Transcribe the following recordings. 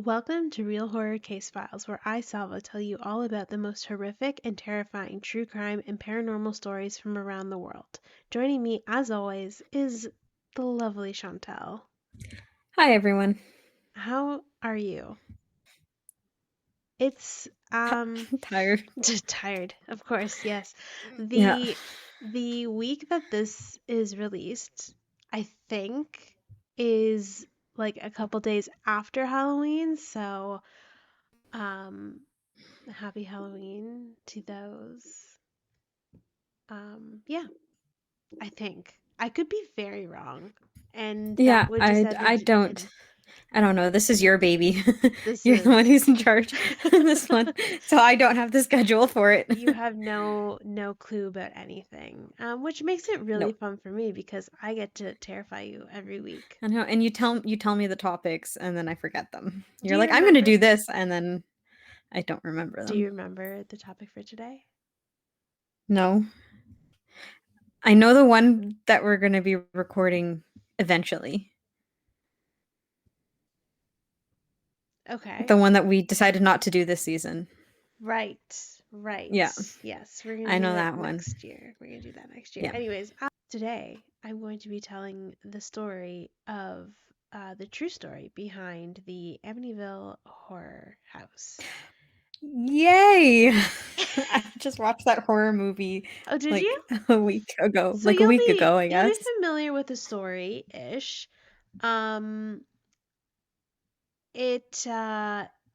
Welcome to Real Horror Case Files, where I, Salva, tell you all about the most horrific and terrifying true crime and paranormal stories from around the world. Joining me, as always, is the lovely Chantal. Hi, everyone. How are you? It's Tired. tired, of course, yes. Yeah. The week that this is released, I think, is like a couple days after Halloween, so um happy Halloween to those. Yeah, I think. I could be very wrong. And that Yeah, would just I end I don't in I don't know. This is your baby. this You're the one is who's in charge in this one. So I don't have the schedule for it. you have no clue about anything. Which makes it really Nope. fun for me because I get to terrify you every week. I know, and you tell me the topics and then I forget them. Do You're you like, "I'm gonna remember? do this," and then I don't remember Do you them. remember the topic for today? No. I know the one that we're gonna be recording eventually. Okay. The one that we decided not to do this season. Right, right. Yeah, Yes, we're gonna I do know that that one. next year. We're gonna do that next year. Yeah. Anyways, today I'm going to be telling the story of the true story behind the Amityville Horror House. Yay! I just watched that horror movie, Oh, did like, you? a week ago So like, a you'll week be ago, I you'll be guess. familiar with the story-ish. Um, It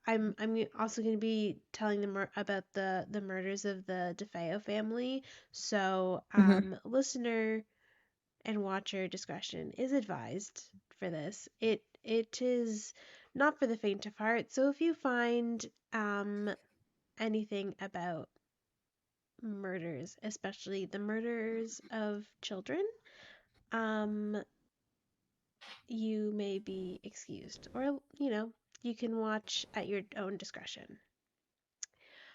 I'm also going to be telling them about the murders of the DeFeo family. So, Mhm. listener and watcher discretion is advised for this. It is not for the faint of heart. So if you find anything about murders, especially the murders of children, um you may be excused, or you can watch at your own discretion.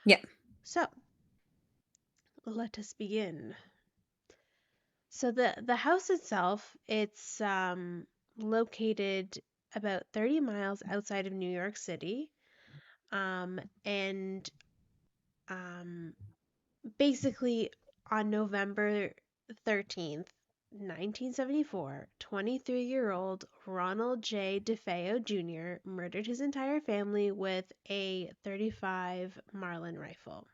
Yeah. So, let us begin. So the house itself, it's located about 30 miles outside of New York City. And um basically on November 13th, 1974, 23-year-old Ronald J. DeFeo Jr. murdered his entire family with a .35 Marlin rifle.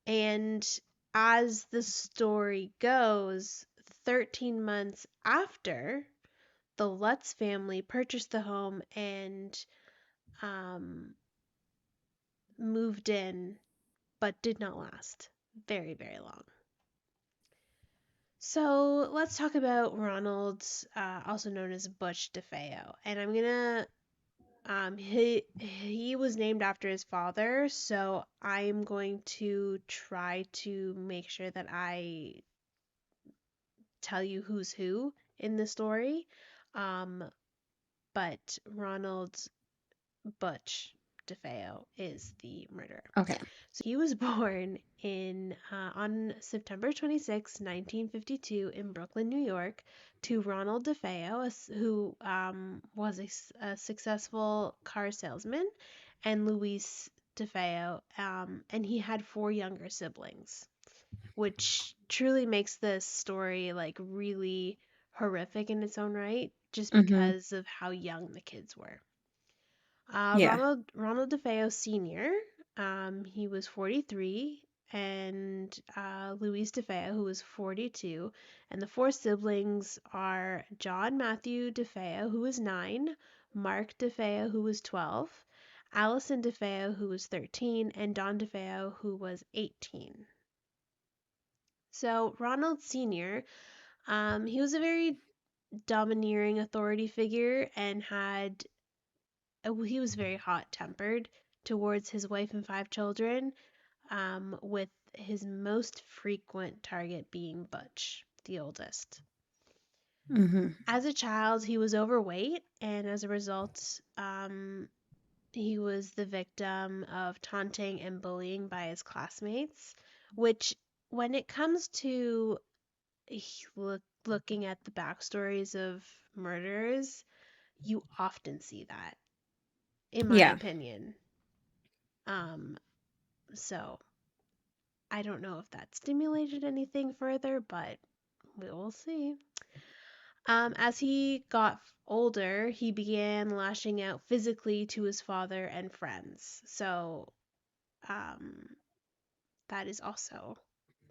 And as the story goes, 13 months after, the Lutz family purchased the home and um, moved in, but did not last very, very long. So let's talk about Ronald, also known as Butch DeFeo. And I'm gonna, he was named after his father, so I'm going to try to make sure that I tell you who's who in the story. Um, but Ronald Butch DeFeo is the murderer. Okay. So he was born in on September 26, 1952, in Brooklyn, New York, to Ronald DeFeo, who was a successful car salesman, and Louise DeFeo, and he had four younger siblings, which truly makes this story like really horrific in its own right, just Mhm. because of how young the kids were. Yeah. Ronald DeFeo Sr., he was 43, and Louise DeFeo, who was 42, and the four siblings are John Matthew DeFeo, who was 9, Mark DeFeo, who was 12, Allison DeFeo, who was 13, and Don DeFeo, who was 18. So Ronald Sr., he was a very domineering authority figure and he was very hot tempered towards his wife and five children, with his most frequent target being Butch, the oldest. Mhm. As a child, he was overweight, and as a result, he was the victim of taunting and bullying by his classmates, which, when it comes to looking at the backstories of murderers, you often see that. in my Yeah. opinion. Um, so I don't know if that stimulated anything further, but we will see. As he got older, he began lashing out physically to his father and friends. So, um, that is also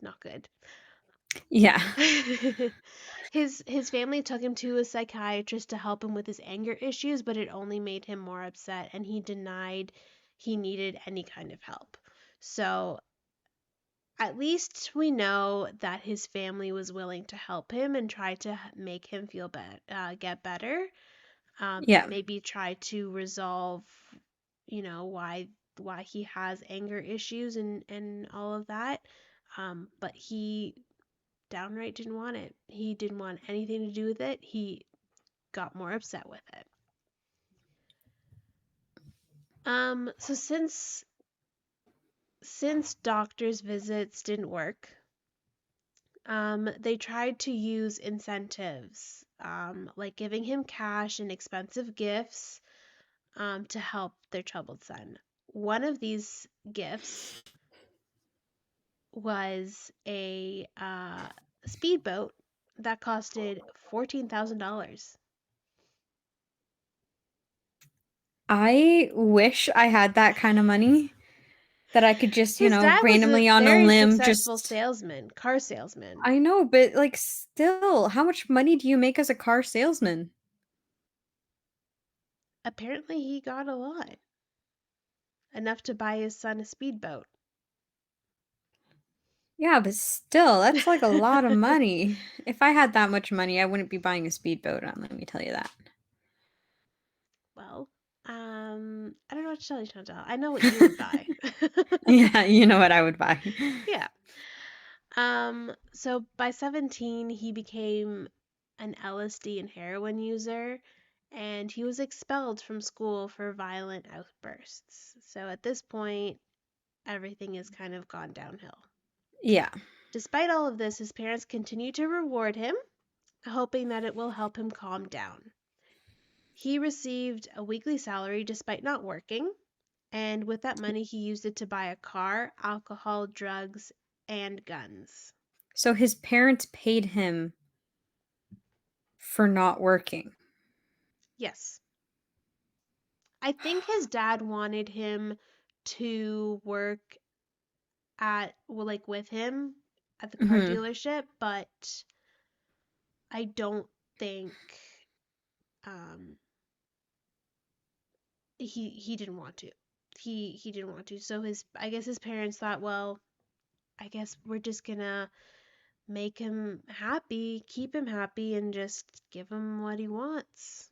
not good. Yeah. His family took him to a psychiatrist to help him with his anger issues, but it only made him more upset, and he denied he needed any kind of help. So, at least we know that his family was willing to help him and try to make him feel get better. Yeah. Maybe try to resolve, why he has anger issues and all of that. But he downright didn't want it. He didn't want anything to do with it. He got more upset with it. So since doctor's visits didn't work, they tried to use incentives, like giving him cash and expensive gifts, to help their troubled son. One of these gifts was a speedboat that costed $14,000. I wish I had that kind of money that I could just, His dad was a randomly on a very limb successful just salesman, car salesman. I know, but like still, how much money do you make as a car salesman? Apparently, he got a lot, enough to buy his son a speedboat. Yeah, but still, that's like a lot of money. If I had that much money, I wouldn't be buying a speedboat on, let me tell you that. Well, I don't know what to tell you, Chantal. I know what you would buy. Yeah, you know what I would buy. Yeah. So by 17, he became an LSD and heroin user, and he was expelled from school for violent outbursts. So at this point, everything has kind of gone downhill. Yeah. Despite all of this, his parents continue to reward him, hoping that it will help him calm down. He received a weekly salary despite not working, and with that money, he used it to buy a car, alcohol, drugs, and guns. So his parents paid him for not working. Yes. I think his dad wanted him to work well, like with him at the car Mhm. dealership, but I don't think um he didn't want to. He didn't want to. So his I guess his parents thought, well, I guess we're just gonna make him happy, keep him happy, and just give him what he wants.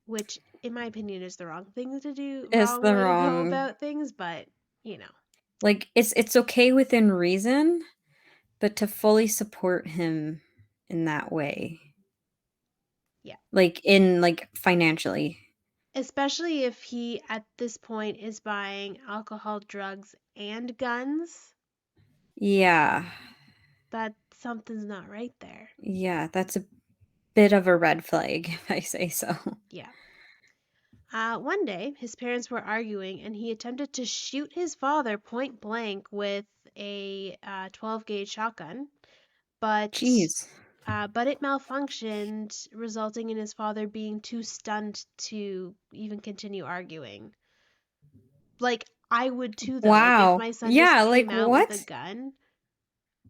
Which, in my opinion, is the wrong thing to do, It's wrong the way to go wrong about things, but you know, like it's okay within reason, but to fully support him in that way, yeah. like in like financially. Especially if he, at this point, is buying alcohol, drugs, and guns, Yeah. that something's not right there. Yeah, that's a bit of a red flag if I say so. Yeah. One day, his parents were arguing, and he attempted to shoot his father point blank with a 12 gauge shotgun, but Jeez. but it malfunctioned, resulting in his father being too stunned to even continue arguing. Like I would too, though. Like if Wow. my son just Yeah, came like out with a what? gun,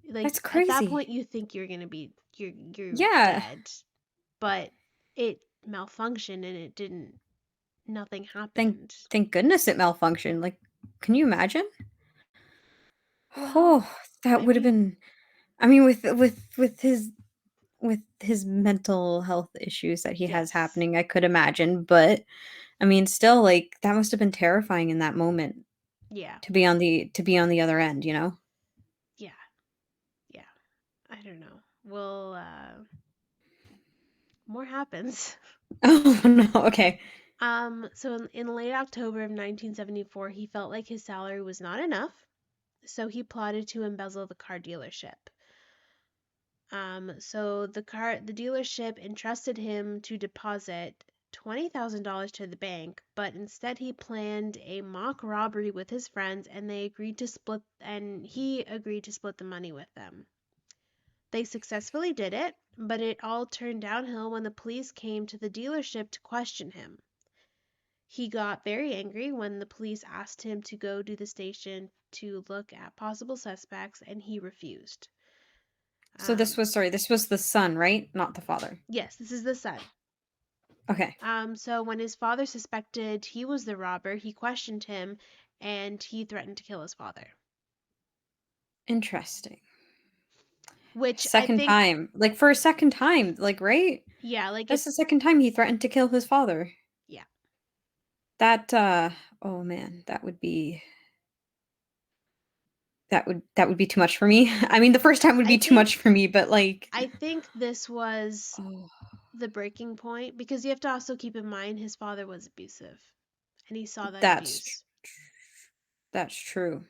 like That's at that crazy. point you think you're gonna be you're Yeah. dead, but it malfunctioned and it didn't. Nothing Thank happened. thank goodness it malfunctioned. Like, can you imagine? Well, Oh, that I would have mean, been I mean with his mental health issues that he has yes, happening, I could imagine, but I mean, still like that must have been terrifying in that moment yeah, to be on the other end, you know? yeah, yeah. I don't know. Well, more happens. Oh no, okay. So in late October of 1974, he felt like his salary was not enough, so he plotted to embezzle the car dealership. So the dealership entrusted him to deposit. $20,000 to the bank, but instead he planned a mock robbery with his friends and he agreed to split the money with them. They successfully did it, but it all turned downhill when the police came to the dealership to question him. He got very angry when the police asked him to go to the station to look at possible suspects, and he refused. So this Um, was sorry, this was the son, right? Not the father. yes, this is the son. Okay. So when his father suspected he was the robber, he questioned him and he threatened to kill his father. Interesting. Which I Second think, time. Like, for a second time, like, right? yeah, like That's it's, the second time he threatened to kill his father. yeah. That, oh man, that would be too much for me. I mean, the first time would I be too think, much for me, but, like, I think this was oh, the breaking point because you have to also keep in mind his father was abusive and he saw that that's abuse, that's true.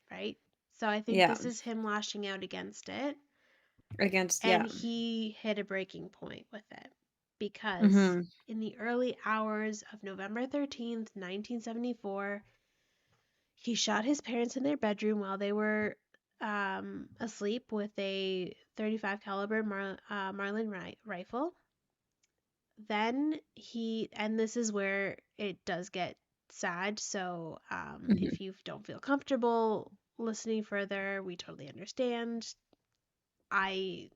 right? So I think Yeah, this is him lashing out against it, against and yeah. he hit a breaking point with it because Mhm. in the early hours of November 13th, 1974, he shot his parents in their bedroom while they were asleep with a 35 caliber Marlin rifle. Then and this is where it does get sad. So Mhm. if you don't feel comfortable listening further, we totally understand. I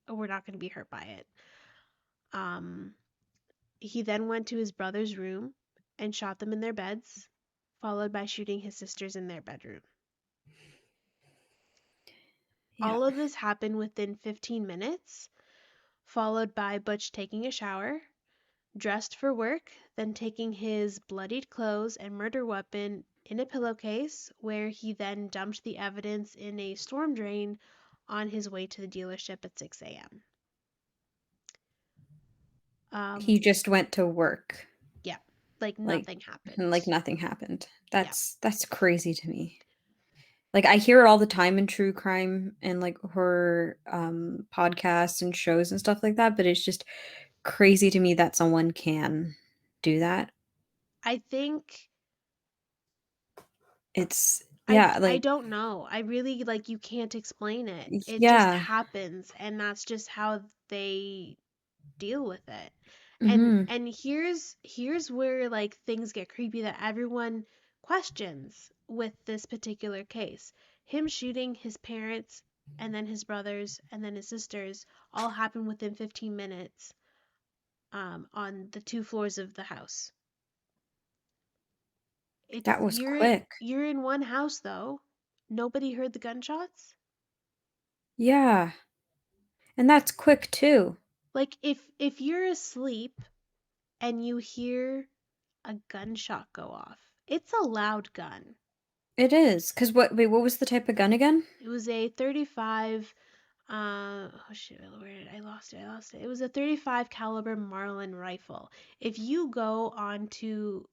We're not going to be hurt by it. Um, he then went to his brother's room and shot them in their beds, followed by shooting his sisters in their bedroom. Yeah. All of this happened within 15 minutes, followed by Butch taking a shower, dressed for work, then taking his bloodied clothes and murder weapon in a pillowcase, where he then dumped the evidence in a storm drain on his way to the dealership at 6 a.m. He Um, just went to work, yeah, like like nothing happened. and, like, nothing happened. Yeah, That's crazy to me. Like, I hear it all the time in true crime and, like, horror, podcasts and shows and stuff like that, but it's just crazy to me that someone can do that. I think It's yeah, I like don't know. I really like you can't explain it. It just yeah. happens and that's just how they deal with it. Mhm. And here's where like things get creepy that everyone questions with this particular case. Him shooting his parents and then his brothers and then his sisters all happened within 15 minutes on the two floors of the house. It's That was quick. you're in one house though. Nobody heard the gunshots? Yeah, and that's quick too. Like if you're asleep and you hear a gunshot go off, it's a loud gun. It is. 'Cause what was the type of gun again? It was a 35 oh shit, where did I lost it? I lost it. It was a 35 caliber Marlin rifle. If you go onto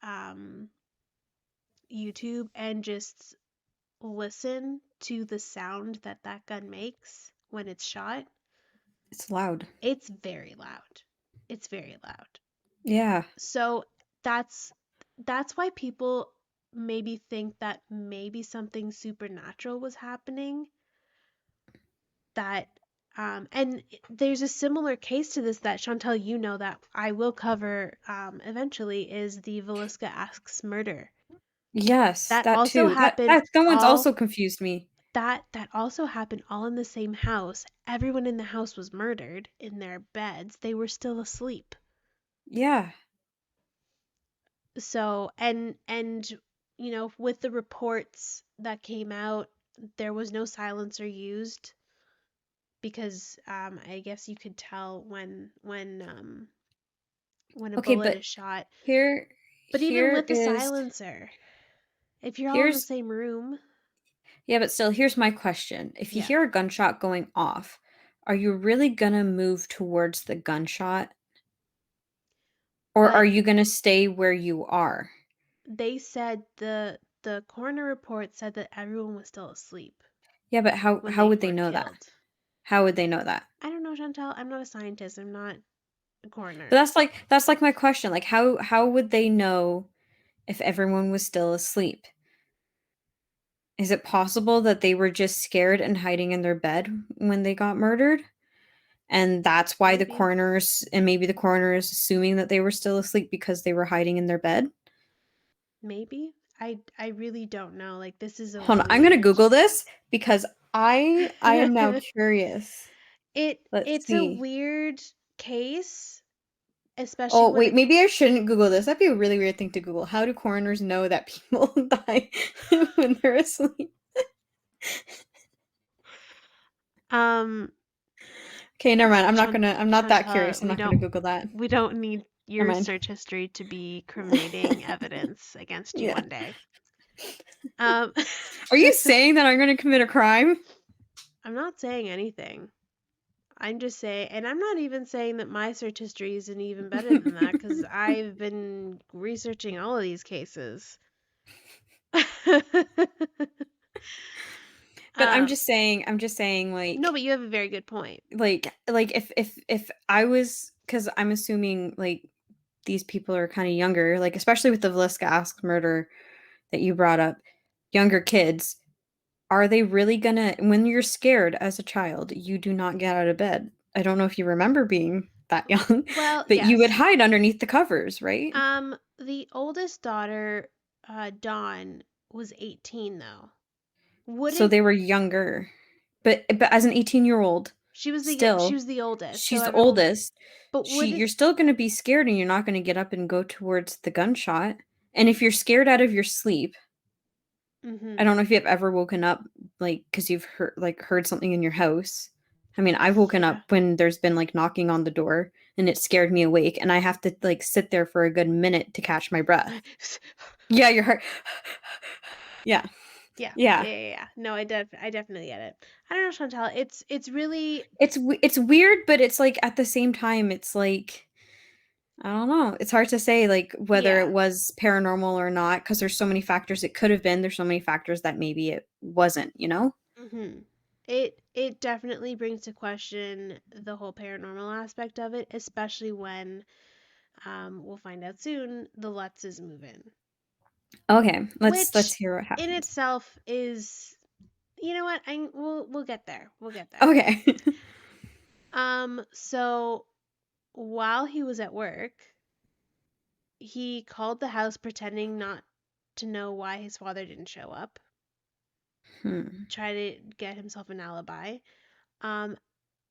um YouTube and just listen to the sound that that gun makes when it's shot, It's loud. it's very loud. It's very loud. Yeah. So that's that's why people maybe think that maybe something supernatural was happening, that and there's a similar case to this that Chantal, you know, that I will cover eventually, is the Velisca Asks murder. Yes, That that also too. That happened that someone's all also confused me. that also happened all in the same house. Everyone in the house was murdered in their beds. They were still asleep. Yeah. So and you know, with the reports that came out, there was no silencer used because I guess you could tell when a Okay, bullet but is shot. here But even here with the is silencer, if you're all in the here's same room, yeah, but still, here's my question. If you yeah. hear a gunshot going off, are you really gonna move towards the gunshot, or are But you gonna stay where you are? they said the coroner report said that everyone was still asleep Yeah, but how when how they would they were know that? killed. How would they know that? I don't know, Chantal. I'm not a scientist. I'm not. But coroner. that's like my question, like, how would they know if everyone was still asleep? Is it possible that they were just scared and hiding in their bed when they got murdered? And that's why the Maybe. coroners and maybe the coroner is assuming that they were still asleep because they were hiding in their bed? Maybe. I really don't know. Like, this is a Hold on, I'm gonna weird. Google this because I am now curious. Let's It's a see. weird case, especially Oh, when wait, it maybe I shouldn't Google this. That'd be a really weird thing to Google. How do coroners know that people die when they're asleep? um Okay, never mind. I'm not that Chantal, curious. I'm not gonna Google that. we don't need Never your mind. search history to be criminating evidence against you Yeah. one day. Um Are you saying that I'm gonna commit a crime? I'm not saying anything. I'm just saying, and I'm not even saying that my search history isn't even better than that because I've been researching all of these cases. But um, I'm just saying, no, but you have a very good point. like if I was, because I'm assuming like these people are kind of younger, like especially with the Vliska murder that you brought up, younger kids, are they really gonna, when you're scared as a child, you do not get out of bed. I don't know if you remember being that young, Well, but you would yes. hide underneath the covers, right? The oldest daughter, Dawn, was 18 though. So Wouldn't they were younger. But as an 18-year-old, she still, was the oldest, so she's I the don't know. oldest. But You're wouldn't still gonna be scared and you're not gonna get up and go towards the gunshot. And if you're scared out of your sleep, I mm-hmm. don't know if you've ever woken up like because you've heard something in your house. I mean, I've woken Yeah. up when there's been like knocking on the door and it scared me awake and I have to like sit there for a good minute to catch my breath. Yeah, your heart. Yeah. Yeah, Yeah. yeah, yeah, yeah. No, I definitely get it. I don't know, Chantal. It's really, It's weird, but it's like at the same time, it's like I don't know. It's hard to say like whether it yeah. was paranormal or not because there's so many factors it could have been. There's so many factors that maybe it wasn't, you know? Mm-hmm. It definitely brings to question the whole paranormal aspect of it, especially when we'll find out soon the Lutzes move in, Okay, let's which hear what in happens. itself is, you know what? We'll get there. We'll get there. Okay. So while he was at work, he called the house pretending not to know why his father didn't show up, Hmm. try to get himself an alibi. Um,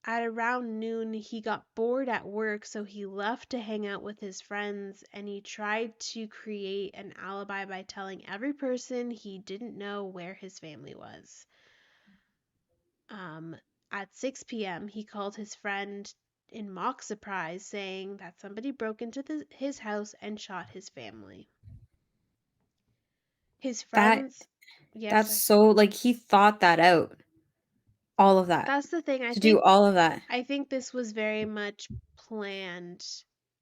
at around noon, he got bored at work, so he left to hang out with his friends and he tried to create an alibi by telling every person he didn't know where his family was. Um, at 6 p.m., he called his friend in mock surprise, saying that somebody broke into his house and shot his family. His That friends, yes, that's so like he thought that out. All of that. that's the thing. To do all of that. I think this was very much planned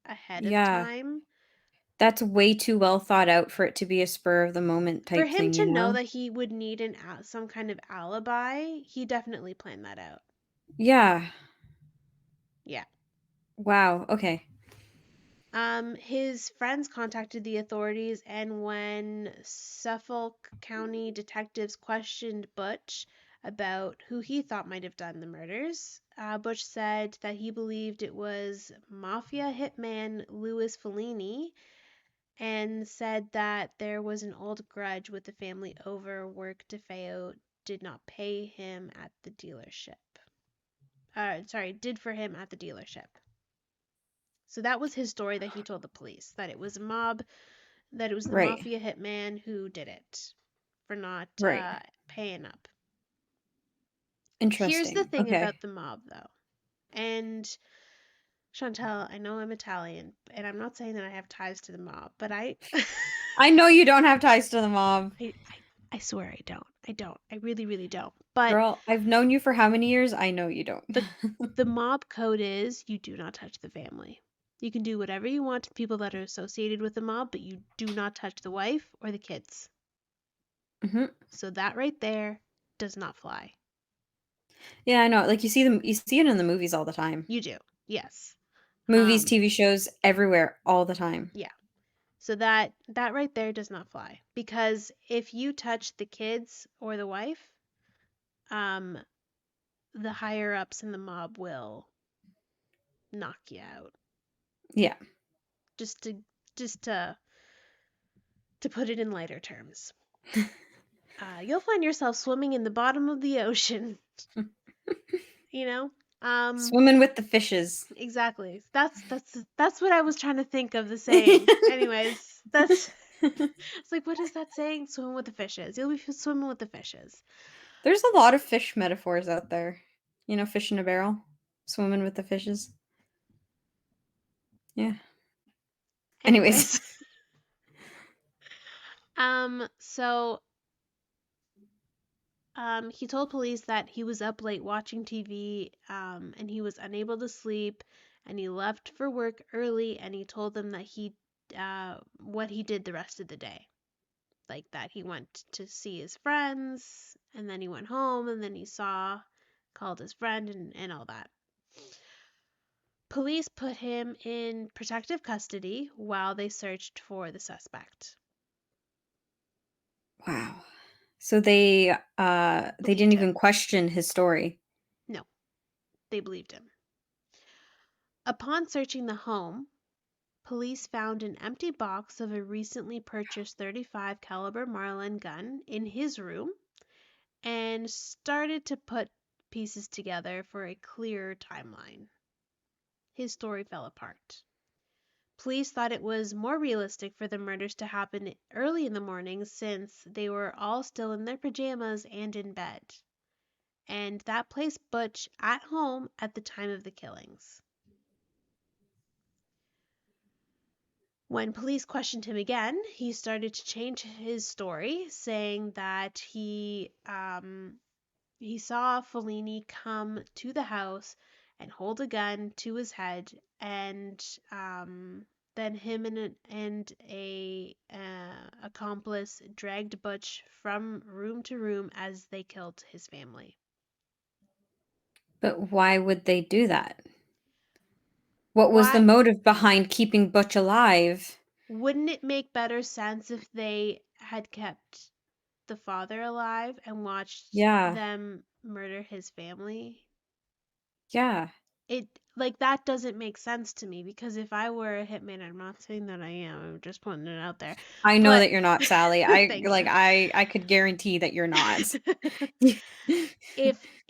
ahead of Yeah. time. That's way too well thought out for it to be a spur of the moment For type him thing, to you know know? that he would need some kind of alibi, he definitely planned that out. Yeah. Yeah. Wow. Okay. His friends contacted the authorities, and when Suffolk County detectives questioned Butch about who he thought might have done the murders, Butch said that he believed it was mafia hitman Louis Fellini and said that there was an old grudge with the family over work DeFeo did not pay him at the dealership. Sorry, did for him at the dealership. So that was his story that he told the police, that it was a mob, that it was the Right. mafia hitman who did it for not Right. paying up. Here's the Interesting. thing Okay. about the mob, though. And Chantal, I know I'm Italian, and I'm not saying that I have ties to the mob, but I know you don't have ties to the mob. I swear I don't. I don't. I really, really don't. But Girl, I've known you for how many years? I know you don't. the the mob code is you do not touch the family. You can do whatever you want to people that are associated with the mob, but you do not touch the wife or the kids. Mhm. So that right there does not fly. Yeah, I know. Like you see it in the movies all the time. You do. Yes. Movies, Um, TV shows, everywhere, all the time. yeah. So that right there does not fly because if you touch the kids or the wife, um, the higher ups in the mob will knock you out. Yeah. Just to just to put it in lighter terms. You'll find yourself swimming in the bottom of the ocean, you know? Um, Swimming with the fishes. exactly. That's what I was trying to think of the saying. Anyways, that's it's like what is that saying? Swim with the fishes. You'll be swimming with the fishes. There's a lot of fish metaphors out there. You know, fish in a barrel, swimming with the fishes. Yeah. Anyways. Anyways, so he told police that he was up late watching TV, and he was unable to sleep, and he left for work early, and he told them that what he did the rest of the day. Like that he went to see his friends, and then he went home, and then called his friend, and all that. Police put him in protective custody while they searched for the suspect. Wow. So they Believed didn't him. even question his story. No, they believed him. Upon searching the home, police found an empty box of a recently purchased 35 caliber Marlin gun in his room and started to put pieces together for a clearer timeline. His story fell apart. Police thought it was more realistic for the murders to happen early in the morning since they were all still in their pajamas and in bed. And that placed Butch at home at the time of the killings. When police questioned him again, he started to change his story, saying that he saw Fellini come to the house and hold a gun to his head, and then him and a accomplice dragged Butch from room to room as they killed his family. But why would they do that? What was the Why motive behind keeping Butch alive? wouldn't it make better sense if they had kept the father alive and watched Yeah. them murder his family? Yeah. It like that doesn't make sense to me because if I were a hitman, I'm not saying that I am, I'm just putting it out there. I know But that you're not, Sally. I thank like you. I could guarantee that you're not.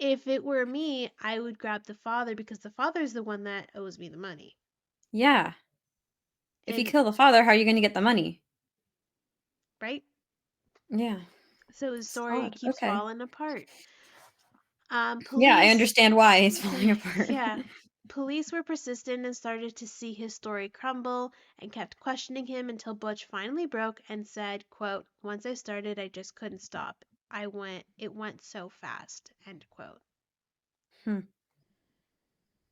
If it were me, I would grab the father because the father is the one that owes me the money. Yeah. If you And kill the father, how are you gonna get the money? right? Yeah. So his It's story odd. keeps Okay. falling apart. Yeah, I Police understand why it's falling apart. Yeah. Police were persistent and started to see his story crumble and kept questioning him until Butch finally broke and said, quote, "Once I started, I just couldn't stop. It went so fast," end quote. Hmm.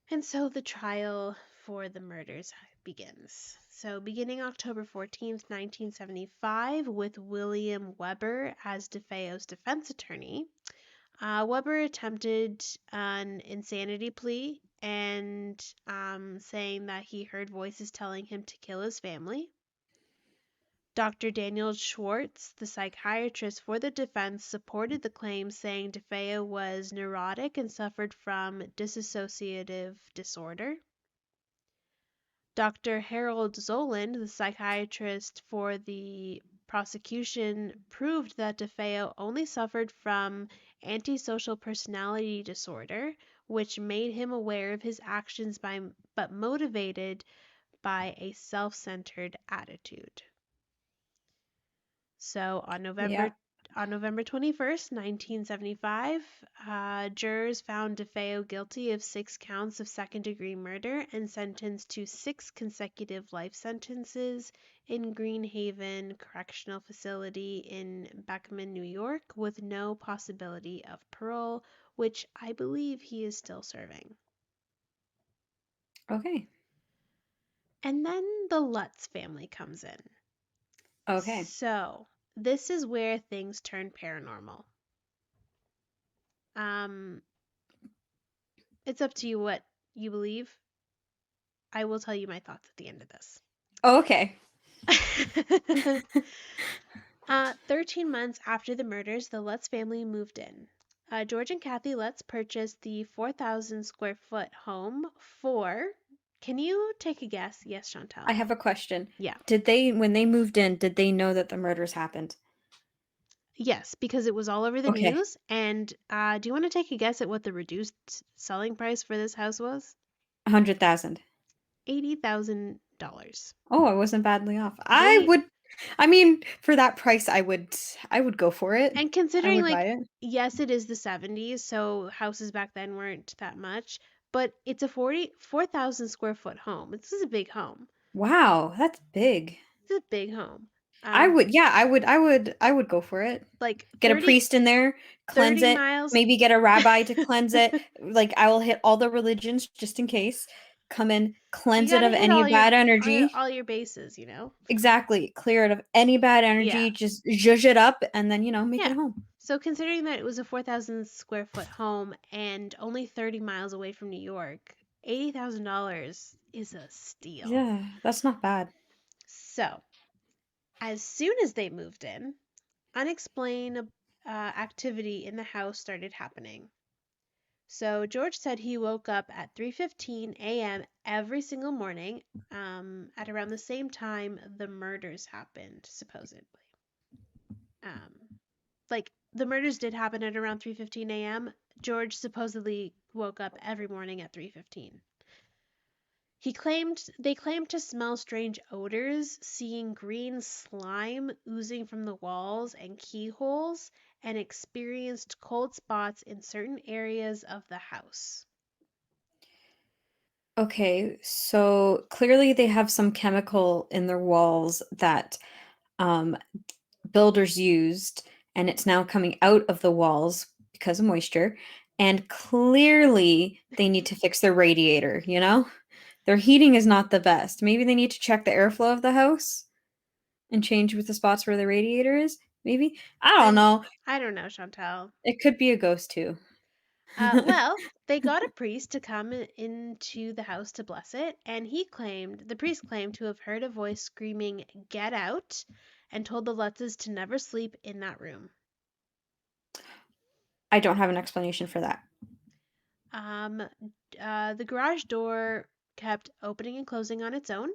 And so the trial for the murders begins. So beginning October 14th, 1975, with William Weber as DeFeo's defense attorney, Weber attempted an insanity plea and saying that he heard voices telling him to kill his family. Dr. Daniel Schwartz, the psychiatrist for the defense, supported the claim, saying DeFeo was neurotic and suffered from dissociative disorder. Dr. Harold Zoland, the psychiatrist for the prosecution, proved that DeFeo only suffered from antisocial personality disorder, which made him aware of his actions but motivated by a self-centered attitude. So Yeah. on November 21st, 1975, jurors found DeFeo guilty of 6 counts of second-degree murder and sentenced to 6 consecutive life sentences in Greenhaven Correctional Facility in Beckman, New York, with no possibility of parole, which I believe he is still serving. Okay. And then the Lutz family comes in. Okay. So, this is where things turn paranormal. Um, it's up to you what you believe. I will tell you my thoughts at the end of this. Oh, okay. 13 months after the murders, the Lutz family moved in. George and Kathy Lutz purchased the 4,000 square foot home for. Can you take a guess? Yes, I Chantal. have a question. Yeah. Did they, when they moved in, did they know that the murders happened? Yes, because it was all over the Okay. news. And do you want to take a guess at what the reduced selling price for this house was? 100,000. $80,000. Oh, I wasn't badly off. They I mean, for that price, I would go for it. And I considering, would like, buy it. yes, it is the 70s, so houses back then weren't that much, but it's a 44,000 square foot home. This is a big home. Wow, that's big. It's a big home. I Um, would, yeah, I would go for it. like Get a 30 priest in there, cleanse 30 it, miles. maybe get a rabbi to cleanse it. Like, I will hit all the religions just in case. Come in, You cleanse it gotta of hit any bad energy. all your bases, you know? Exactly. Clear it of any bad Yeah. energy, just zhuzh it up, and then, make it Yeah. a home. So considering that it was a 4,000 square foot home and only 30 miles away from New York, $80,000 is a steal. Yeah, that's not bad. So, as soon as they moved in, unexplained activity in the house started happening. So George said he woke up at 3:15 a.m. every single morning, at around the same time the murders happened, supposedly. Um, like the murders did happen at around 3:15 a.m. George supposedly woke up every morning at 3:15. They claimed to smell strange odors, seeing green slime oozing from the walls and keyholes, and experienced cold spots in certain areas of the house. Okay, so clearly they have some chemical in their walls that um, builders used, and it's now coming out of the walls because of moisture. And clearly they need to fix their radiator, you know? Their heating is not the best. Maybe they need to check the airflow of the house and change with the spots where the radiator is. Maybe. I don't I'm know. I don't know, Chantal. It could be a ghost too. Well, they got a priest to come into the house to bless it, and the priest claimed to have heard a voice screaming, "Get out," and told the Lutzes to never sleep in that room. I don't have an explanation for that. Um, the garage door kept opening and closing on its own.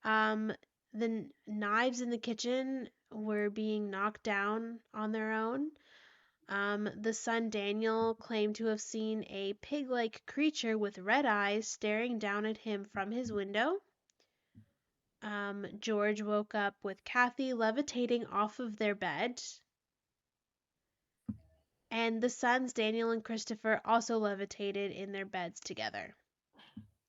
Um, the knives in the kitchen were being knocked down on their own. The son Daniel claimed to have seen a pig like creature with red eyes staring down at him from his window. George woke up with Kathy levitating off of their bed, and the sons Daniel and Christopher also levitated in their beds together.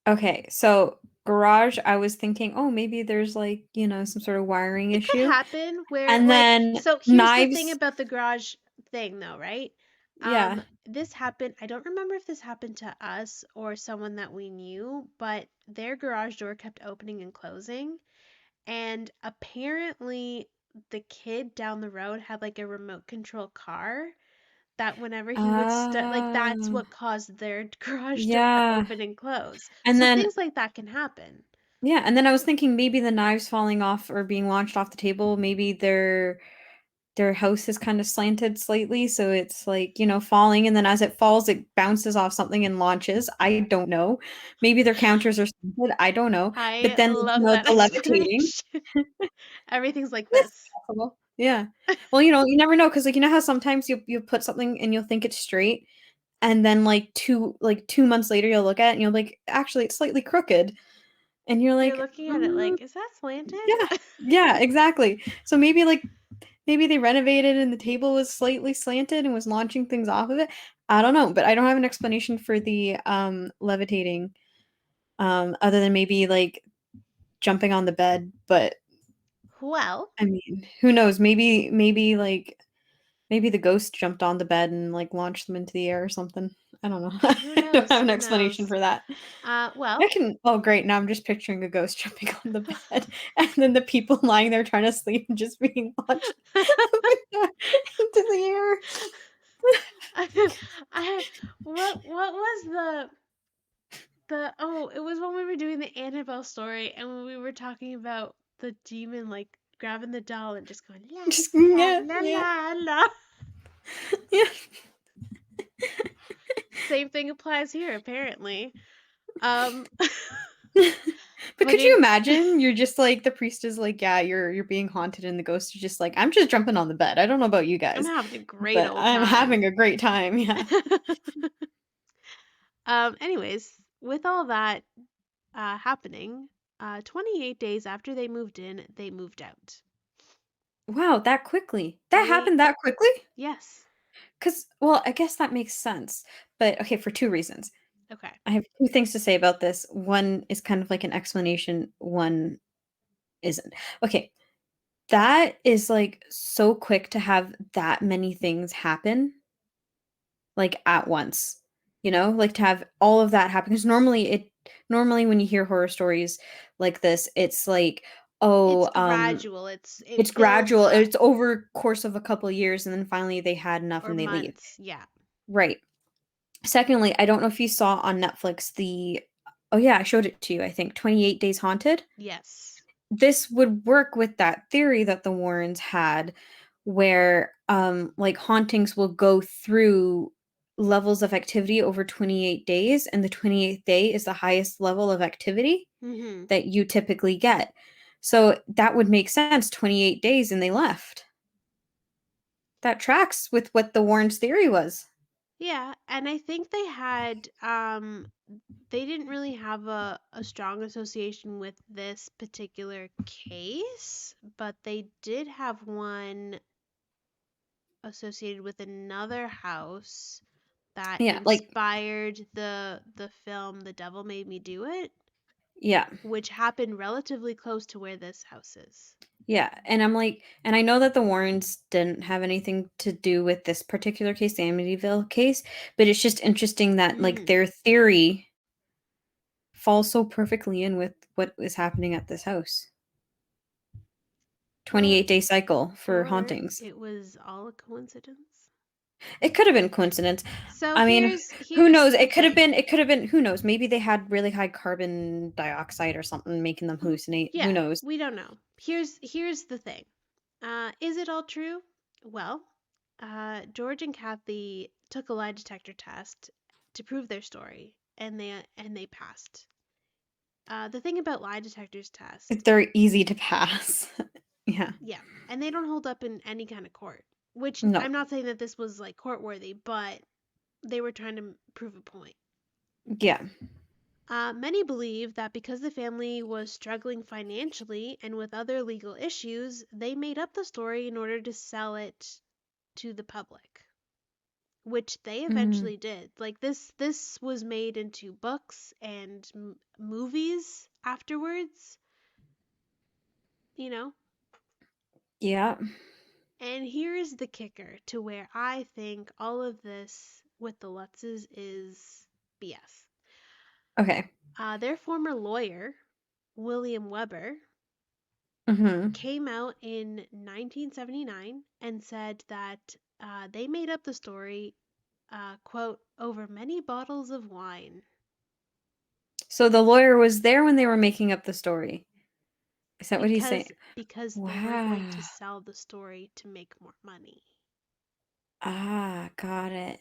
Okay, so garage, I was thinking, oh, maybe there's like, some sort of wiring It could issue. happen where, And like, then so here's the thing knives. about the garage thing, though, right? Yeah. This happened, I don't remember if this happened to us or someone that we knew, but their garage door kept opening and closing. And apparently, the kid down the road had like a remote control car that whenever he would like that's Oh, what caused their garage door to yeah. open and close. And So then things like that can happen. yeah, and then I was thinking maybe the knives falling off or being launched off the table, maybe their house is kind of slanted slightly, so it's like, falling, and then as it falls, it bounces off something and launches. I don't know. Maybe their counters are slanted. I don't know. But I then, love that the levitating. explanation. Everything's like It's this. possible. Yeah. Well, you never know because, like, how sometimes you put something and you'll think it's straight, and then like 2 months later you'll look at it and you'll be like, actually, it's slightly crooked, and you're You're like, looking at it like, is that slanted? yeah, yeah, exactly. So maybe they renovated and the table was slightly slanted and was launching things off of it. I don't know, but I don't have an explanation for the levitating, other than maybe like jumping on the bed. But Well, I mean, who knows? Maybe the ghost jumped on the bed and like launched them into the air or something. I don't know. who I don't knows? have an Who explanation knows? for that. I Well, can. Oh, great! Now I'm just picturing a ghost jumping on the bed, and then the people lying there trying to sleep and just being launched into the air. I, what was the it was when we were doing the Annabelle story and when we were talking about the demon like grabbing the doll and just going la Just la yeah, la yeah, la la. yeah. Same thing applies here apparently. Um But but could you in imagine? You're just like the priest is like, yeah, you're being haunted, and the ghost is just like, I'm just jumping on the bed. I don't know about you I'm guys, having a great but old I'm time. having a great time. Yeah. Anyways, with all that happening, 28 days after they moved in, they moved out. Wow, that quickly. That They, happened that quickly? yes. Because, well, I guess that makes sense. But okay, for two reasons. Okay. I have two things to say about this. One is kind of like an explanation, one isn't. Okay, that is like so quick to have that many things happen like at once. You know, like to have all of that happen because normally when you hear horror stories like this, it's like, It's oh, gradual. it's It builds gradual. up It's over course of a couple of years and then finally they had enough or and they leave. months. Yeah. Right. Secondly, I don't know if you saw on Netflix the oh yeah, I showed it to you, I think, 28 Days Haunted. Yes. This would work with that theory that the Warrens had where like hauntings will go through levels of activity over 28 days and the 28th day is the highest level of activity Mhm. that you typically get. So that would make sense 28 days and they left. That tracks with what the Warrens theory was. Yeah, and I think they didn't really have a strong association with this particular case, but they did have one associated with another house that Yeah, like inspired the film The Devil Made Me Do It, yeah. which happened relatively close to where this house is. Yeah, and I'm like and I know that the Warrens didn't have anything to do with this particular case, the Amityville case, but it's just interesting that, like, Mhm. their theory falls so perfectly in with what is happening at this house. Or 28-day cycle for or hauntings. it was all a coincidence. It could have been coincidence. So I mean, who here's knows? the thing. It could have been who knows? Maybe they had really high carbon dioxide or something making them hallucinate. Who Yeah, knows? we don't know. Here's the thing. Is it all true? Well, George and Kathy took a lie detector test to prove their story, and they passed. The thing about lie detectors test, They're easy to pass. Yeah. yeah, and they don't hold up in any kind of court. Which No. I'm not saying that this was like court worthy, but they were trying to prove a point. Yeah. Many believe that because the family was struggling financially and with other legal issues, they made up the story in order to sell it to the public, which they Mm, eventually did. Like this was made into books and movies afterwards, you know. yeah. And here's the kicker to where I think all of this with the Lutzes is BS. Okay. Their former lawyer, William Weber, Mhm. came out in 1979 and said that they made up the story, quote, over many bottles of wine So the lawyer was there when they were making up the story. Is that what he's saying? because they were going to Wow. sell the story to make more money. Ah, got it.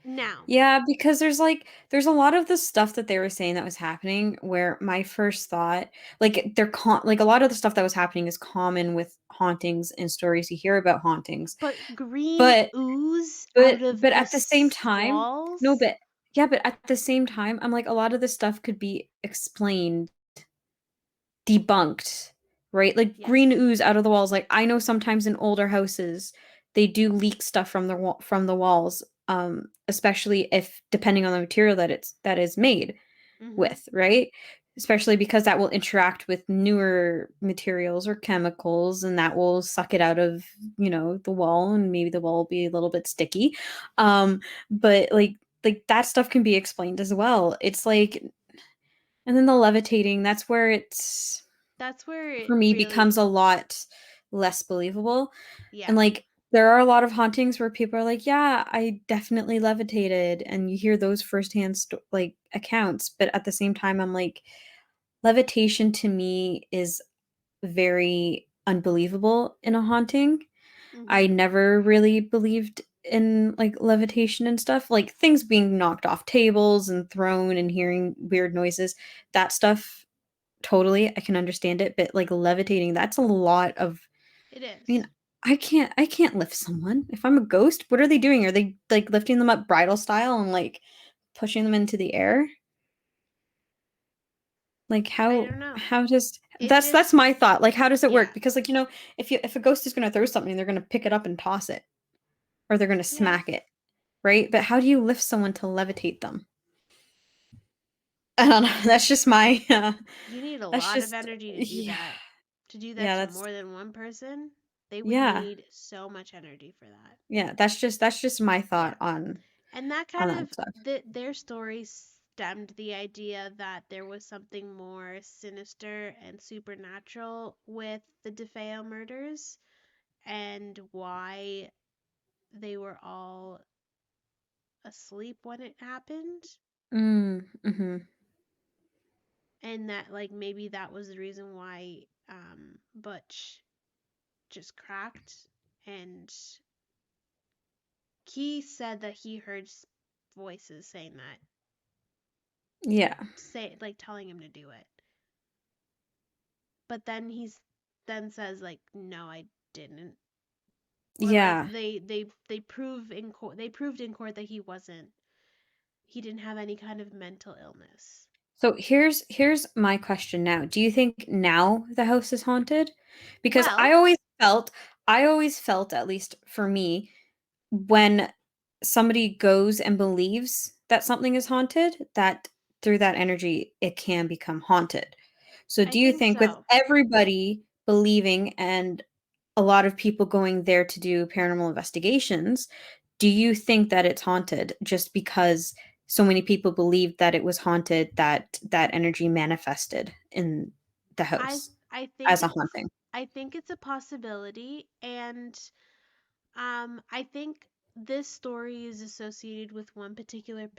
Now, Yeah, because there's a lot of the stuff that they were saying that was happening where my first thought like like a lot of the stuff that was happening is common with hauntings and stories you hear about hauntings. but green But ooze out of but the at the same time no, walls? but yeah, but at the same time, I'm like a lot of this stuff could be explained debunked, right? Like green Yes. ooze out of the walls. Like I know sometimes in older houses they do leak stuff from from the walls, especially if depending on the material that is made Mhm. with, right? Especially because that will interact with newer materials or chemicals, and that will suck it out of the wall, and maybe the wall will be a little bit sticky. But like that stuff can be explained as well. It's like, and then the levitating, that's where it's That's where it for me becomes really a lot less believable. And yeah. like There are a lot of hauntings where people are like, "Yeah, I definitely levitated," and you hear those firsthand like, accounts, but at the same time, I'm like, levitation to me is very unbelievable in a haunting. I Mhm. never really believed in, like, levitation and stuff, like, things being knocked off tables and thrown and hearing weird noises, that stuff, totally, I can understand it, but, like, levitating, that's a lot of It I mean, is. I can't lift someone. If I'm a ghost, what are they doing? Are they, like, lifting them up bridal style and, like, pushing them into the air? Like, I how don't know. how does It that's just my thought, like, how does it work? yeah. Because, like, if a ghost is gonna throw something, they're gonna pick it up and toss it, or they're gonna Yeah. smack it, right? But how do you lift someone to levitate them? I don't know, that's just my, You need a that's lot of just energy to do yeah, that. To do that yeah, to that's more than one person, they would yeah, need so much energy for that. yeah, that's just my Yeah. thought And that on kind that of stuff. their story stemmed the idea that there was something more sinister and supernatural with the DeFeo murders and why they were all asleep when it happened, Mhm. and that like maybe that was the reason why Butch just cracked. And he said that he heard voices saying that, Yeah. say like telling him to do it, but then then says like no I didn't, or like Yeah. they proved in court that he didn't have any kind of mental illness. So here's my question now. Do you think now the house is haunted? Because Well, I always felt, at least for me, when somebody goes and believes that something is haunted, that through that energy it can become haunted. So I do you think think with so. everybody believing and a lot of people going there to do paranormal investigations, do you think that it's haunted just because so many people believed that it was haunted that that energy manifested in the I house I think as a it's haunting? I think it's a possibility, and I think this story is associated with one particular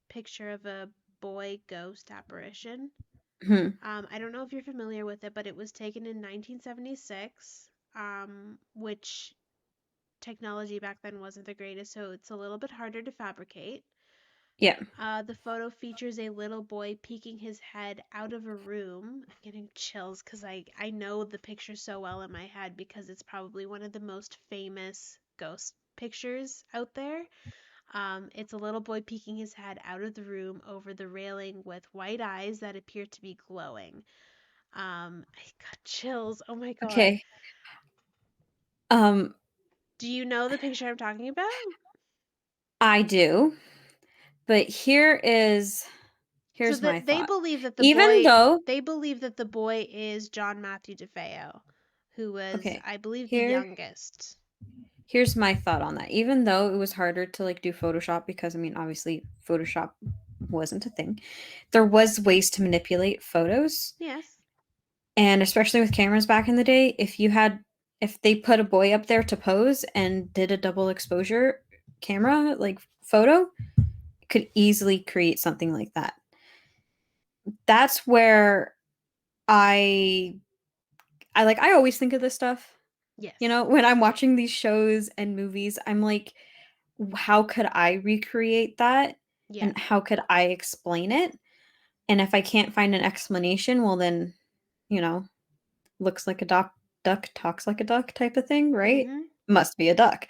picture of a boy ghost apparition. Mhm. I don't know if you're familiar with it, but it was taken in 1976, which technology back then wasn't the greatest, so it's a little bit harder to fabricate. Yeah. The photo features a little boy peeking his head out of a room. I'm getting chills because I know the picture so well in my head because it's probably one of the most famous ghost pictures out there. It's a little boy peeking his head out of the room over the railing with white eyes that appear to be glowing. I got chills. Oh my god. Okay. Um, Do you know the picture I'm talking about? I do, but So here's my that they thought. believe that Even though they believe that the boy is John Matthew DeFeo, who was, okay, I believe, the here youngest. here's my thought on that. Even though it was harder to, like, do Photoshop because, I mean, obviously Photoshop wasn't a thing, there was ways to manipulate photos, Yes. and especially with cameras back in the day, if they put a boy up there to pose and did a double exposure camera, like, photo, could easily create something like that. That's where I I always think of this stuff, Yes. when I'm watching these shows and movies, I'm like, how could I recreate that? Yeah. And how could I explain it? And if I can't find an explanation, well, then, you know, looks like a duck, talks like a duck type of thing, right? Mhm. Must be a duck.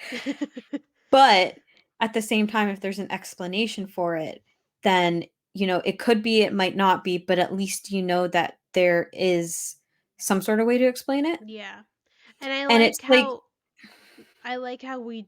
But at the same time, if there's an explanation for it, then, it could be, it might not be, but at least you know that there is some sort of way to explain it. Yeah. And And it's like, I like how we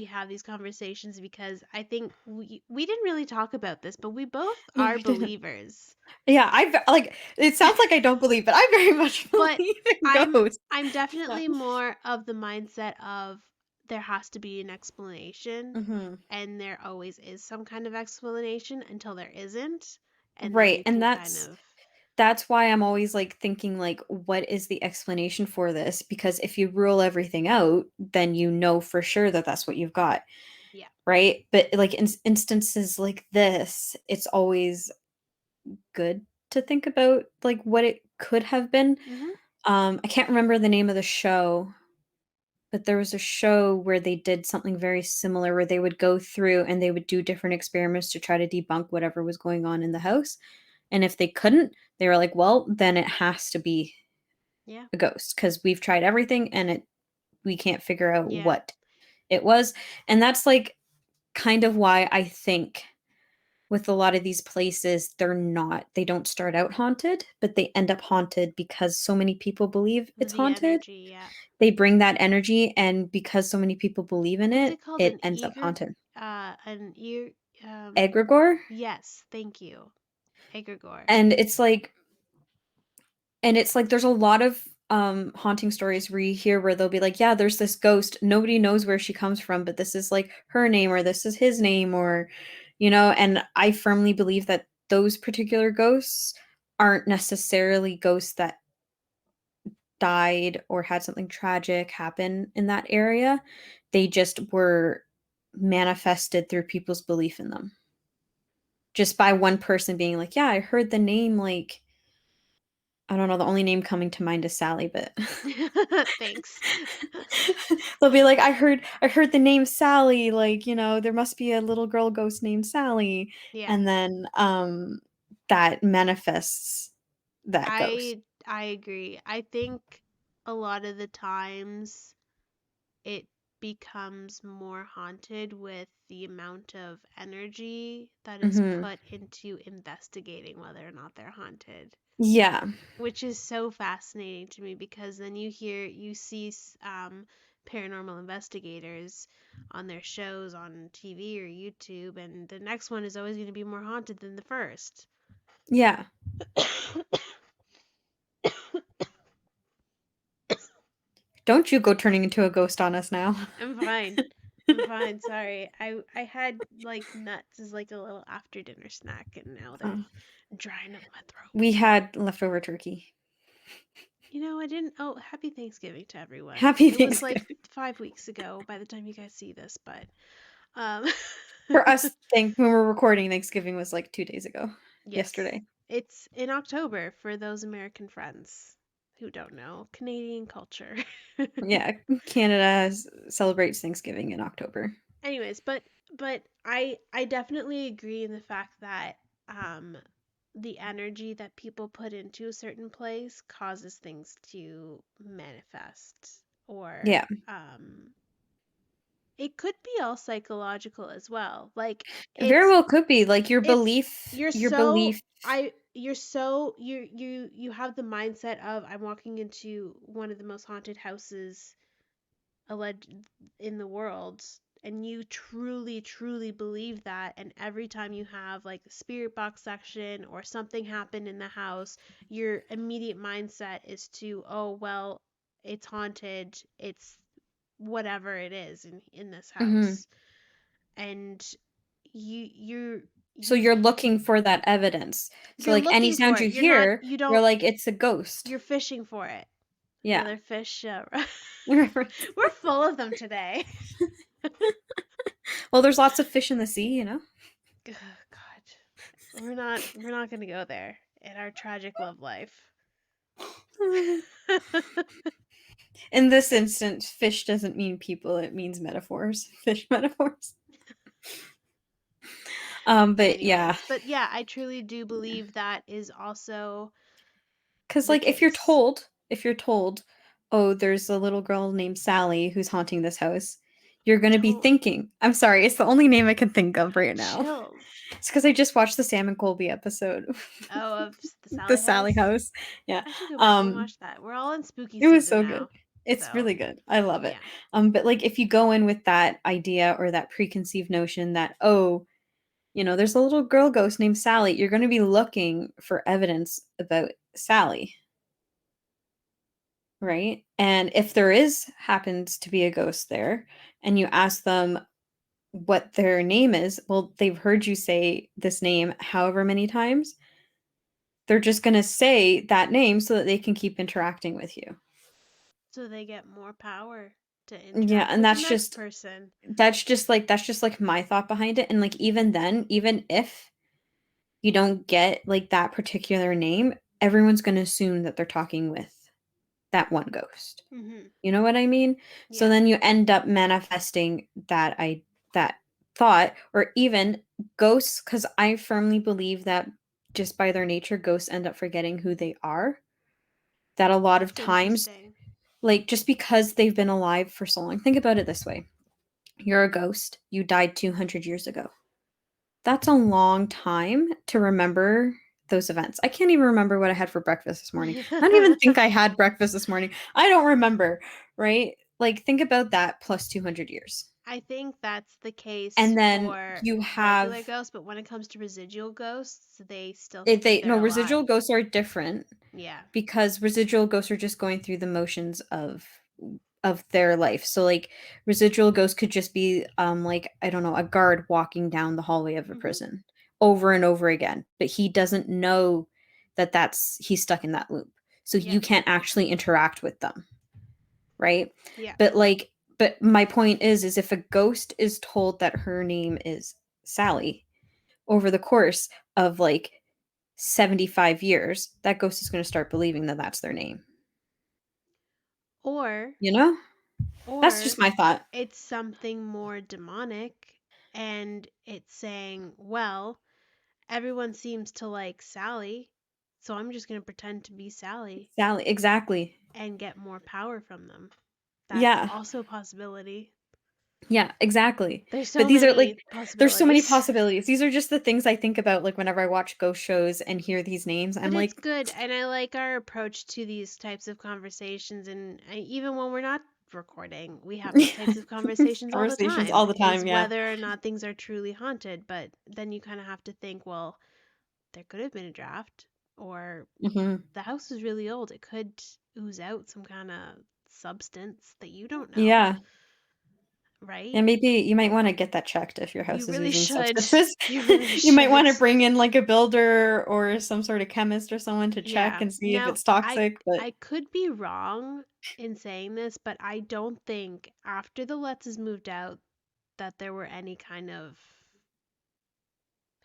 have these conversations because I think we didn't really talk about this, but we both no, are we didn't. believers. Yeah, like, it sounds like I don't believe, but I very much But believe in I'm ghosts. I'm Yeah. definitely more of the mindset of there has to be an explanation, Mhm. and there always is some kind of explanation until there isn't, and then Right, you and can kind that's of that's why I'm always, like, thinking, like, what is the explanation for this? Because if you rule everything out, then you know for sure that that's what you've got, Yeah. right? But, like, in instances like this, it's always good to think about, like, what it could have been. Mhm. I can't remember the name of the show, but there was a show where they did something very similar where they would go through and they would do different experiments to try to debunk whatever was going on in the house. And if they couldn't, they were like, well, then it has to be Yeah. a ghost because we've tried everything and we can't figure out Yeah. what it was. And that's like kind of why I think with a lot of these places, they don't start out haunted, but they end up haunted because so many people believe it's The haunted. energy, yeah. They bring that energy, and because so many people believe in What's it, it called? it ends up haunted. An ear, Egregore, yes, thank you. Egregore. and it's like there's a lot of haunting stories where you hear where they'll be like, yeah, there's this ghost, nobody knows where she comes from, but this is like her name or this is his name, or and I firmly believe that those particular ghosts aren't necessarily ghosts that died or had something tragic happen in that area. They just were manifested through people's belief in them. Just by one person being like, "Yeah, I heard the name, like, I don't know, the only name coming to mind is Sally, but Thanks. they'll be like, I heard the name Sally, like, there must be a little girl ghost named Sally." Yeah. And then that manifests that ghost. I agree. I think a lot of the times it becomes more haunted with the amount of energy that is Mhm. put into investigating whether or not they're haunted, Yeah. which is so fascinating to me because then you see paranormal investigators on their shows on TV or YouTube, and the next one is always going to be more haunted than the first. Yeah. Don't you go turning into a ghost on us now. I'm fine. I'm fine. Sorry. I had like nuts as like a little after dinner snack, and now they're Oh. drying up my We throat. had leftover turkey. I didn't. Oh, happy Thanksgiving to everyone. Happy It was like Thanksgiving. 5 weeks ago by the time you guys see this, but um, For us, when we're recording, Thanksgiving was like 2 days ago. yes, Yesterday. it's in October for those American friends who don't know Canadian culture. Yeah, Canada celebrates Thanksgiving in October. Anyways, but I definitely agree in the fact that um the energy that people put into a certain place causes things to manifest, or Yeah. it could be all psychological as well. Like It very it's well could be like it's you're your so belief. I you're so you have the mindset of I'm walking into one of the most haunted houses alleged in the world, and you truly believe that, and every time you have like the spirit box section or something happened in the house, your immediate mindset is to, oh well, it's haunted, it's whatever it is in this Mhm. house. And you So you you're looking for that evidence. So you're like any looking for sound you it, you're not, hear, you you're don't, like, it's a ghost. you're fishing for it. Yeah. Another fish Reference. we're full of them today. Well, there's lots of fish in the sea, you know? Ugh, God, we're not gonna go there in our tragic love life. In this instance, fish doesn't mean people, it means metaphors. Fish metaphors. But yeah. Anyways, but yeah, I truly do believe that is also 'Cause, the like, case. if you're told, "Oh, there's a little girl named Sally who's haunting this house," you're gonna be Told thinking I'm sorry, it's the only name I can think of right now. chills. It's because I just watched the Sam and Colby episode, Oh, of the the Sally Sally House. House. Yeah. I should go back and Um, watch that. We're all in spooky it was season so good. now, It's so really good. I love it. yeah. But, like, if you go in with that idea or that preconceived notion that, "Oh, there's a little girl ghost named Sally," you're gonna be looking for evidence about Sally. Right? And if there is happens to be a ghost there and you ask them what their name is, well, they've heard you say this name however many times, they're just going to say that name so that they can keep interacting with you. So they get more power to Yeah, interact and with the next person. that's just like my thought behind it. And like even then, even if you don't get like that particular name, everyone's going to assume that they're talking with that one ghost. Mhm. You know what I mean? So Yeah. then you end up manifesting that thought, or even ghosts, cuz I firmly believe that just by their nature ghosts end up forgetting who they are. That a lot of That's times, interesting. like just because they've been alive for so long. Think about it this way. You're a ghost. You died 200 years ago. That's a long time to remember those events. I can't even remember what I had for breakfast this morning. I don't even think I had breakfast this morning. I don't remember, right? Like think about that plus 200 years. I think that's the case And then for you regular have ghosts, but when it comes to residual ghosts, they still if think they they're no residual alive. ghosts are different Yeah. because residual ghosts are just going through the motions of their life. So like residual ghosts could just be like I don't know, a guard walking down the hallway of a Mhm. prison over and over again, but he doesn't know that that's he's stuck in that loop. So Yeah. you can't actually interact with them, right? Yeah. But like but my point is if a ghost is told that her name is Sally over the course of like 75 years, that ghost is going to start believing that that's their name. Or You know? That's or just my thought. it's something more demonic and it's saying, well, everyone seems to like Sally, so I'm just going to pretend to be Sally Sally, exactly. and get more power from them. That's Yeah. also a possibility. Yeah, exactly. There's But so these are many like there's so many possibilities. possibilities. These are just the things I think about like whenever I watch ghost shows and hear these names. I'm But it's like good, and I like our approach to these types of conversations. And even when we're not recording, we have these types of conversations all the conversations time. all the Is time, yeah. whether or not things are truly haunted. But then you kind of have to think, well, there could have been a draft, or Mhm. the house is really old. It could ooze out some kind of substance that you don't know, Yeah. right? And maybe you might wanna get that checked if your You house is really using should. substances. You really You might should. wanna bring in, like, a builder or some sort of chemist or someone to check Yeah. and see if Now, it's I toxic, but I could be wrong in saying this, but I don't think after the Lettses moved out that there were any kind of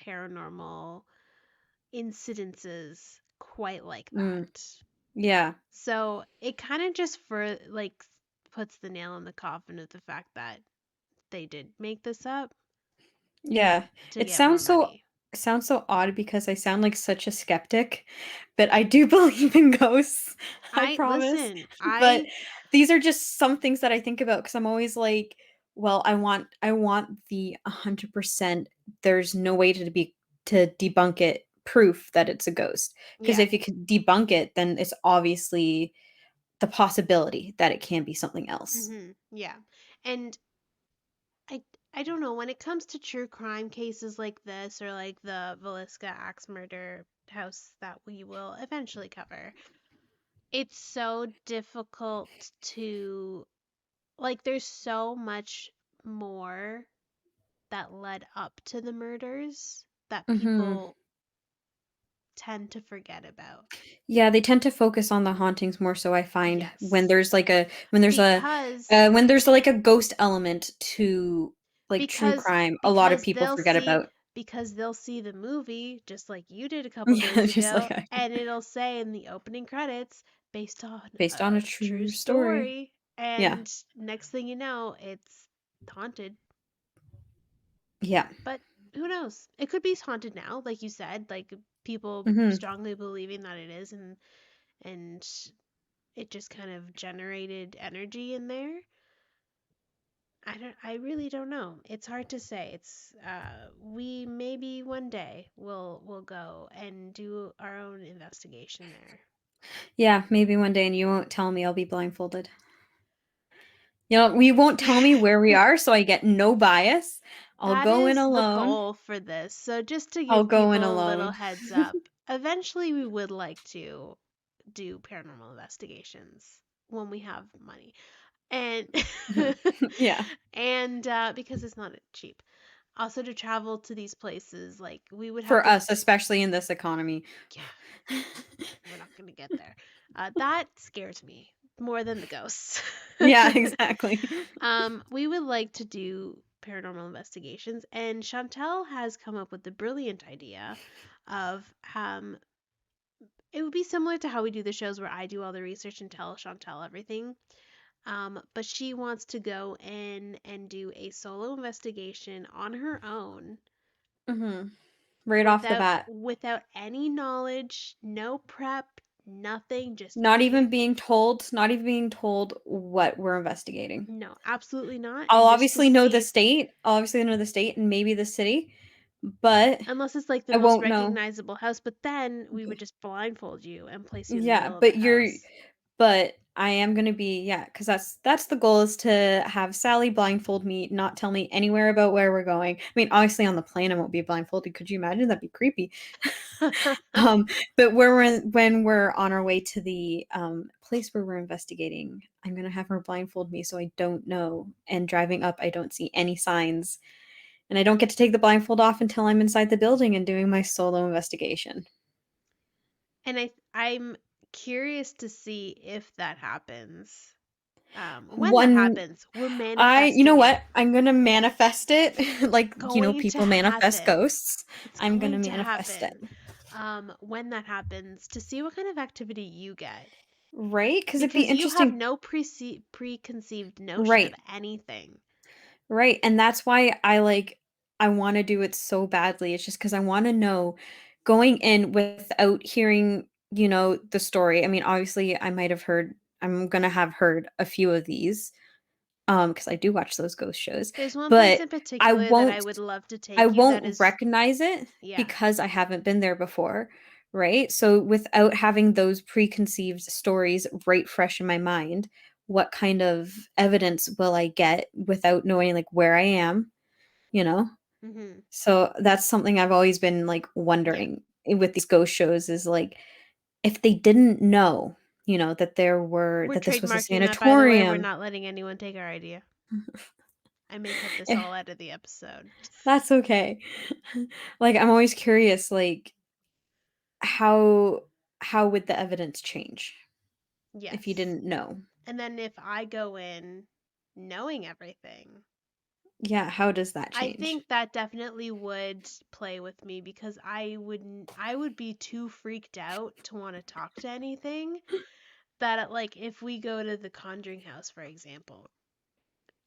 paranormal incidences quite like mm, that. yeah. So it kind of just for like puts the nail in the coffin of the fact that they did make this up Yeah. to It get more money. sounds so odd because I sound like such a skeptic, but I do believe in ghosts, I I promise. listen, But I these are just some things that I think about because I'm always like, well, I want the 100% there's no way to debunk it proof that it's a ghost. Because yeah. if you could debunk it, then it's obviously the possibility that it can be something else. Yeah. And I I don't know, when it comes to true crime cases like this or like the Villisca axe murder house that we will eventually cover, it's so difficult to like there's so much more that led up to the murders that Mhm. people tend to forget about. Yeah, they tend to focus on the hauntings more so I find when Yes. Because when there's like a ghost element to like true because crime, a lot of because people they'll forget see about. they'll see the movie just like you did a couple Yeah, days just ago, like I and it'll say in the opening credits based on based on a a true true story. story, Yeah. and next thing you know it's haunted. Yeah. But who knows, it could be haunted now, like you said, like people Mhm. strongly believing that it is, and it just kind of generated energy in there. I really don't know. It's hard to say. It's we maybe one day we'll go and do our own investigation there. Yeah, maybe one day and you won't tell me I'll be blindfolded. You know, you won't tell me where we are so I get no bias. I'll That go in is the alone. goal for this. So just to I'll give go in people a little alone. heads up, eventually we would like to do paranormal investigations when we have money. And Yeah. and because it's not cheap. Also to travel to these places, like we would have For to, us, especially in this economy. yeah, we're not going to get there. That scares me more than the ghosts. Yeah, exactly. We would like to do paranormal investigations, and Chantel has come up with the brilliant idea of it would be similar to how we do the shows where I do all the research and tell Chantel everything. But she wants to go in and do a solo investigation on her own Mhm. Right off the without bat. any knowledge, no prep, nothing, just Not even being told what we're investigating. no, absolutely not. I'll And just to obviously know the see, state, I'll obviously know the state and maybe the city, but unless it's like the I most won't know. recognizable house, but then we would just blindfold you and place you in the Yeah, middle of the house. but I am gonna be, yeah, because that's the goal, is to have Sally blindfold me, not tell me anywhere about where we're going. I mean, obviously on the plane I won't be blindfolded. Could you imagine? That'd be creepy. Um, but when we're on our way to the place where we're investigating, I'm gonna have her blindfold me so I don't know. And driving up, I don't see any signs, and I don't get to take the blindfold off until I'm inside the building and doing my solo investigation. And I'm curious to see if that happens. When that One happens, we're you know manifesting it. what? I'm gonna manifest it It's like, going to people manifest happen. ghosts. It's I'm gonna going to manifest it. happen. When that happens, to see what kind of activity you get. Right? Because 'Cause it'd be Because you have interesting. no preconceived notion of Right. anything. Right, and that's why I wanna do it so badly. It's just because I wanna know, going in without hearing, the story. I mean, obviously, I'm gonna have heard a few of these, because I do watch those ghost shows, There's one place but in I particular that I won't would love to I take you that won't is, recognize it yeah. because I haven't been there before, right? So, without having those preconceived stories right fresh in my mind, what kind of evidence will I get without knowing, like, where I am, you know? Hmm. So, that's something I've always been, like, Yeah. wondering with these ghost shows, is, like, if they didn't know, We're that this was a trademarking that, by the way. We're sanatorium. not letting anyone take our idea. I may cut this Eh, all out of the episode. that's okay. Like, I'm always curious, like, how would the evidence change if you Yes. didn't know? And then if I go in knowing everything, Yeah, how does that I change? think that definitely would play with me because I would be too freaked out to want to talk to anything that like if we go to the Conjuring house for example,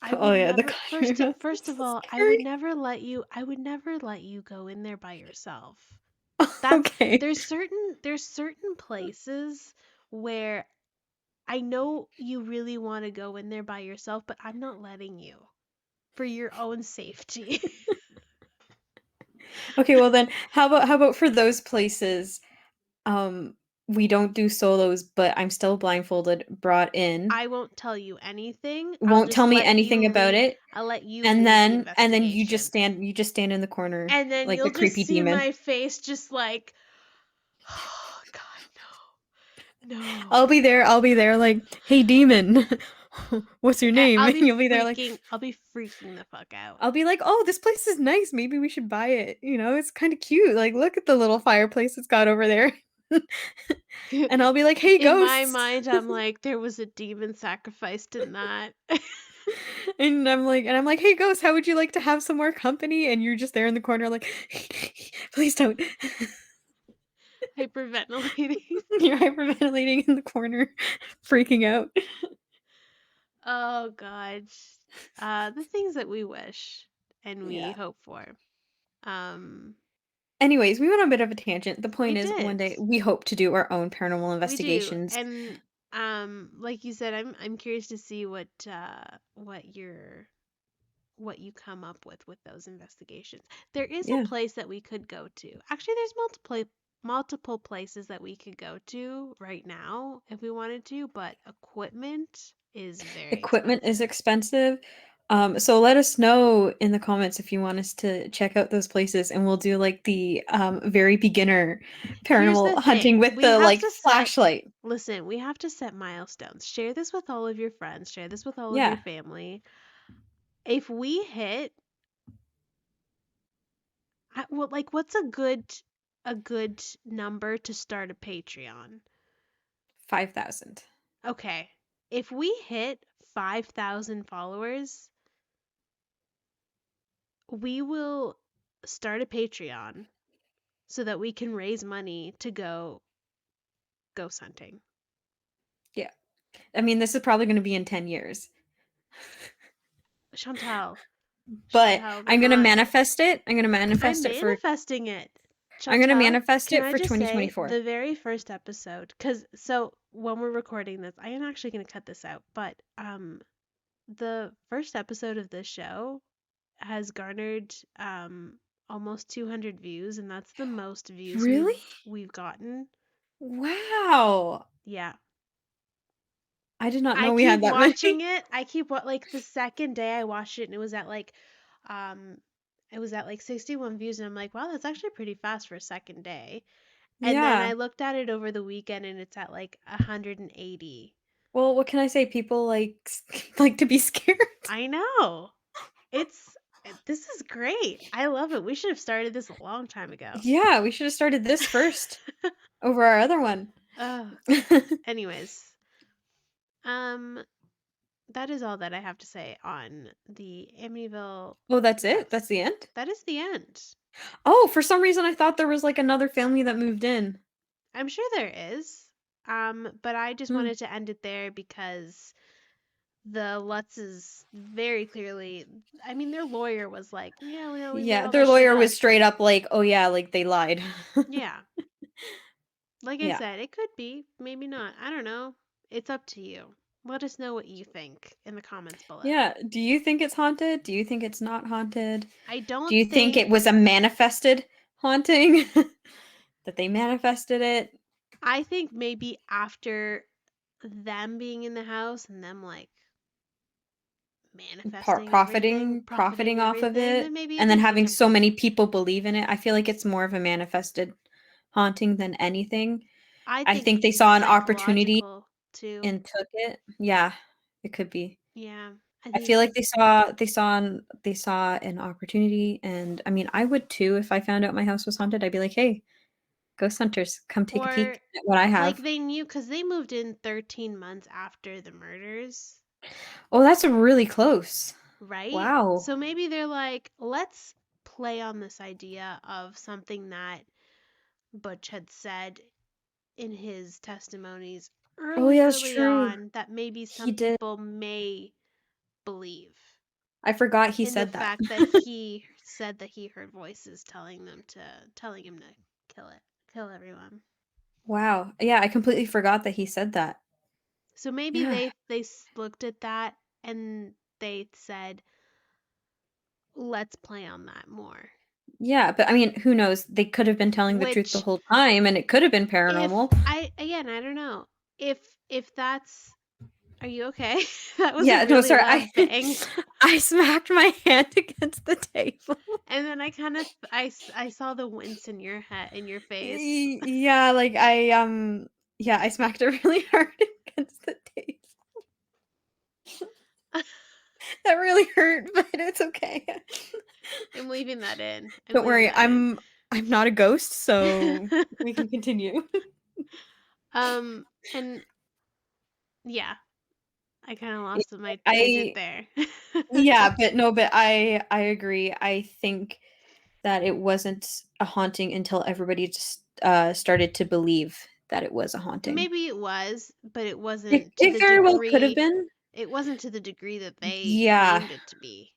I Oh, would yeah, the never Conjuring House is first of so all, scary. I would never let you go in there by yourself. That's Okay. there's certain places where I know you really want to go in there by yourself, but I'm not letting you for your own safety. Okay, well then, how about for those places, um, we don't do solos, but I'm still blindfolded, brought in, I won't tell you anything. won't tell me anything about it, I'll let you and lead the then investigation. you just stand in the corner And then like the you'll just creepy see demon. my face just like, oh God, no, no. I'll be there like, "Hey, demon, what's your name?" And you'll be there like, I'll be freaking the fuck out. I'll be like, "Oh, this place is nice. Maybe we should buy it. It's kind of cute. Like, look at the little fireplace it's got over there." And I'll be like, "Hey, In my ghosts." mind, I'm like, there was a demon sacrificed in that. And I'm like, "Hey, ghosts, how would you like to have some more company?" And you're just there in the corner like, "Please don't." Hyperventilating. You're hyperventilating in the corner, freaking out. Oh God. The things that we wish and we Yeah. hope for. Um, Anyways, we went on a bit of a tangent. The we point is, one did. day we hope to do our own paranormal We do. investigations. And like you said, I'm curious to see what you come up with those investigations. There is a Yeah. place that we could go to. Actually, there's multiple places that we could go to right now if we wanted to, but equipment is very Equipment is expensive. expensive. So let us know in the comments if you want us to check out those places, and we'll do like the very beginner Here's paranormal the hunting thing. with We the have like to set flashlight. Listen, we have to set milestones. Share this with all of your friends, share this with all of your Yeah. family. If we hit Well, like, what's a good number to start a Patreon? 5,000. Okay, if we hit 5,000 followers, we will start a Patreon so that we can raise money to go ghost hunting. Yeah. I mean, this is probably going to be in 10 years. Chantal, But Chantal, we're I'm going to not. manifest it. I'm going to I'm manifest it for manifesting it. I'm going to Chantal, manifest can it I for just say 2024. the very first episode, because so when we're recording this, I am actually going to cut this out, but the first episode of this show has garnered almost 200 views, and that's the most views Really? we've gotten. Wow. Yeah. I did not I know we keep had that watching many. it. I keep what like the second day I watched it and um it was at like 61 views, and I'm like, wow, that's actually pretty fast for a second day. And then I Yeah. looked at it over the weekend and it's at like 180. Well, what can I say? People like like to be scared. I know. It's this is great. I love it. We should have started this a long time ago. Yeah, we should have started this first over our other one. Oh, anyways, um that is all that I have to say on the Amityville Oh, that's it? house. That's the end? That is the end. Oh, for some reason I thought there was like another family that moved in. I'm sure there is. But I just Hmm. wanted to end it there because the Lutzes very clearly, I mean, their lawyer was like, yeah, well, we made Yeah, all their that shit lawyer was up. straight up like, "Oh yeah, like they lied." Yeah. Like I Yeah. said, it could be, maybe not. I don't know. It's up to you. Let us know what you think in the comments below. Yeah. Do you think it's haunted? Do you think it's not haunted? I Do don't you think it think, was a manifested haunting? That they manifested it? I think maybe after them being in the house and them like manifesting everything, Profiting profiting off of everything, then it, maybe it and then is having so different. many people believe in it. I feel like it's more of a manifested haunting than anything. I I think think it they could be saw an opportunity psychological too. and took it. Yeah, it could be. Yeah, I I feel think, like they saw an opportunity, and I mean, I would too if I found out my house was haunted. I'd be like, "Hey, ghost hunters, come take a or peek at what I like have." they knew because they moved in 13 months after the murders, Oh, that's really close. right? Wow. So maybe they're like, let's play on this idea of something that Butch had said in his testimonies Oh, early, yeah, that's early true. on that maybe He some did. people may believe. I forgot he In the said that. fact that he said that he heard voices telling him to kill everyone. Wow. Yeah, I completely forgot that he said that. So maybe Yeah. they looked at that and they said, let's play on that more. Yeah, but I mean, who knows? They could have been telling the truth the Which, whole time, and it could have been if paranormal. I again, I don't know if that's. Are you okay? That was a Yeah, no, really sorry. loud bang. I smacked my hand against the table. And then I kind of I saw the wince in your head in your face. Yeah, like yeah, I smacked it really hard against the table. That really hurt, but it's okay. I'm leaving that in. I'm Don't leaving worry, that in. I'm not a ghost, so we can continue. um, and yeah, I kind of Yeah, lost my tangent I there. yeah, but no, but I agree. I think that it wasn't a haunting until everybody just, started to believe that it was a haunting. Maybe it was, but It very well could have been. it wasn't to the degree that they Yeah, claimed it to be.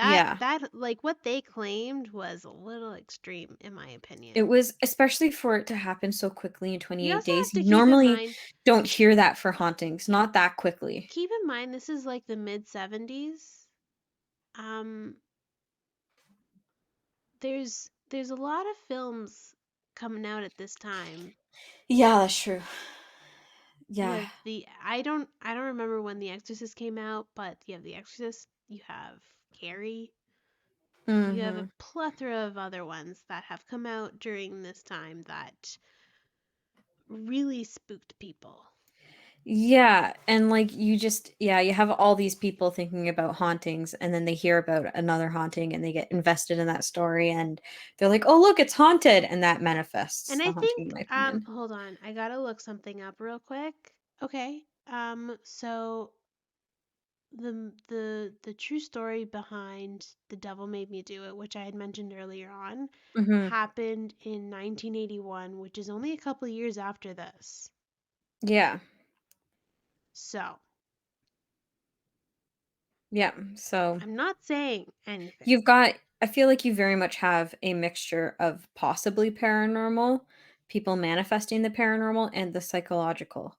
yeah. Like what they claimed was a little extreme in my It opinion. was especially for it to happen so quickly in You 28 also days. have You to keep in normally mind don't hear that for hauntings, not that quickly. this is like the mid 70s. Um there's a lot of films coming out at this time Yeah, that's true. Yeah. with the I don't remember when The Exorcist came out, but you have The Exorcist, you have Carrie, you have a Mhm. plethora of other ones that have come out during this time that really spooked people. Yeah, and, like, you just yeah, you have all these people thinking about hauntings, and then they hear about another haunting, and they get invested in that story, and they're like, "Oh, look, it's haunted," and that manifests And the I haunting, in think, my opinion. hold on, I gotta look something up real quick. Okay. So the true story behind The Devil Made Me Do It, which I had mentioned earlier on, Mhm. happened in 1981, which is only a couple years after this. Yeah. So, Yeah, so I'm not saying anything. you've got I feel like you very much have a mixture of possibly paranormal, people manifesting the paranormal, and the psychological,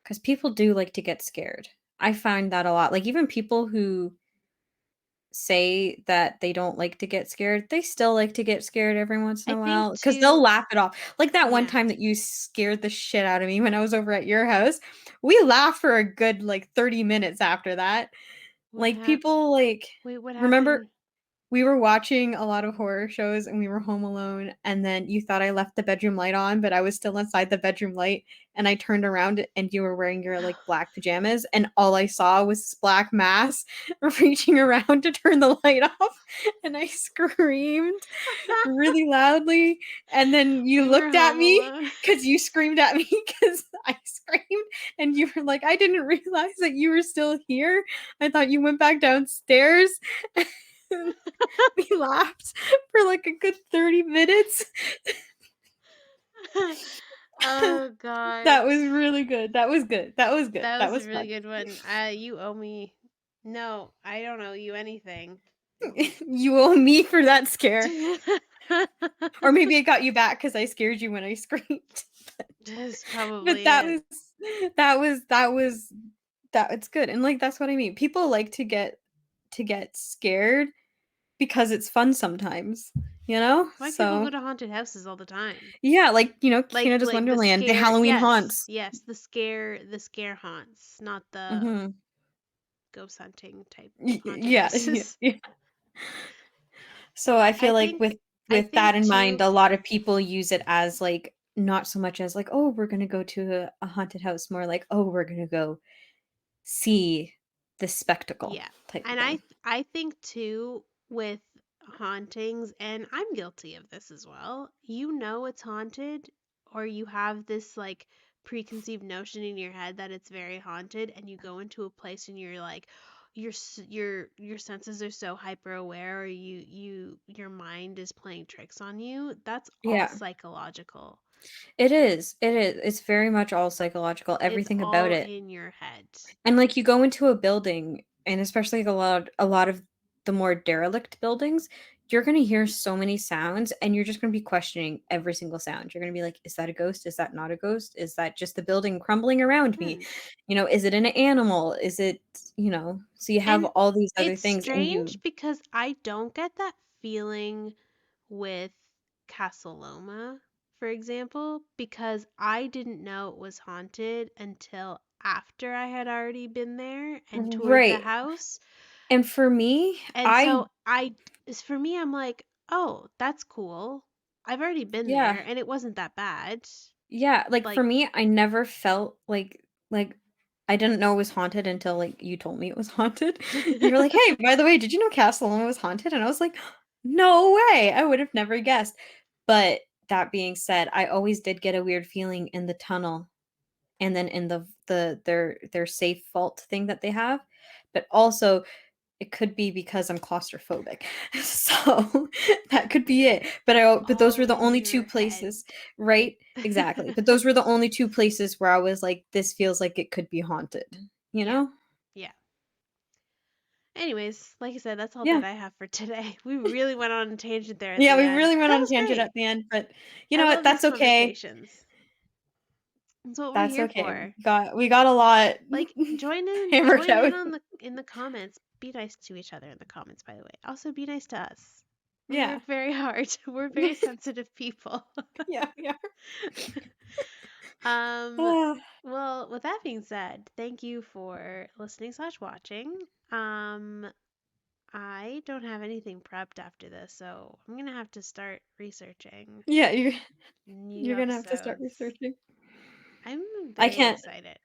because people do like to get scared. I find that a lot, like, even people who say that they don't like to get scared, they still like to get scared every once in I a think while because 'cause they'll too, laugh it off. Like that one yeah. time that you scared the shit out of me when I was over at your house, we laughed for a good, like, 30 minutes after that. What Like, happened? people, like Wait, what remember happened? we were watching a lot of horror shows and we were home alone, and then you thought I left the bedroom light on, but I was still inside the bedroom light, and I turned around and you were wearing your, like, black pajamas, and all I saw was this black mass reaching around to turn the light off, and I screamed really loudly, and then you We were looked at home me alone. because you screamed at me because I screamed, and you were like, "I didn't realize that you were still here. I thought you went back downstairs." We laughed for like a good 30 minutes. Oh God. That was really good. That was good. That was good. That That was a was really fun. good one. You owe me. No, I don't owe you anything. You owe me for that scare. Or maybe it got you back because I scared you when I screamed. That's But probably that it. was that was that it's good. And, like, that's what I mean. People like to get scared because it's fun sometimes, you know? Why people go So, to haunted houses all the time? yeah, like, Canada's Like the Wonderland, the scare. Halloween Yes, haunts. yes, the scare haunts, not the Mhm. ghost hunting type haunted Yeah, yeah, houses. yeah. So I I feel like think I with that think in mind, too. a lot of people use it as, like, not so much as, like, "Oh, we're gonna go to a haunted house," more like, "Oh, we're gonna go see the spectacle," Yeah. type of And thing. I think too with hauntings, and I'm guilty of this as well. You know it's haunted, or you have this like preconceived notion in your head that it's very haunted, and you go into a place and you're like your senses are so hyper aware, or your mind is playing tricks on you. That's all Yeah. psychological. It is, it is. It's very much all psychological, It's everything about all it. in your head. And, like, you go into a building, and especially like a lot of the more derelict buildings, you're gonna hear so many sounds, and you're just gonna be questioning every single sound. You're gonna be like, "Is that a ghost? Is that not a ghost? Is that just the building crumbling around me? Hmm. Is it an animal? Is it" so you have And all these other it's things, and strange you because I don't get that feeling with Casa Loma, for example, because I didn't know it was haunted until after I had already been there and toured the Right. house. And for me, And so for me, I'm like, oh, that's cool. I've already been yeah. there and it wasn't that bad. Yeah, like, for Like, me, I never felt like, I didn't know it was haunted until, like, you told me it was haunted. You were like, "Hey, by the way, did you know Castle was haunted?" And I was like, "No way, I would have never guessed." But that being said, I always did get a weird feeling in the tunnel and then in their safe vault thing that they have, but also it could be because I'm claustrophobic. So, that could be it. But those all were the in only your 2 head. places. Right? Exactly. But those were the only 2 places where I was like, "This feels like it could be haunted." You Yeah. know? Yeah. Anyways, like I said, that's all Yeah. that I have for today. We really went on a tangent there at Yeah, the we end, really but went that on a was tangent great. at the end, but you I know what? love these That's okay. conversations. That's what we're That's here okay. for. We got a lot Like hammered join in out. on the comments. Be nice to each other in the comments, by the way. Also be nice to us. We Yeah. work very hard. We're very sensitive people. Yeah, yeah. um Ah, well, with that being said, thank you for listening slash watching. Um I don't have anything prepped after this, so I'm gonna have to start researching yeah, new you're gonna have to start episodes. researching. I'm I very can't excited.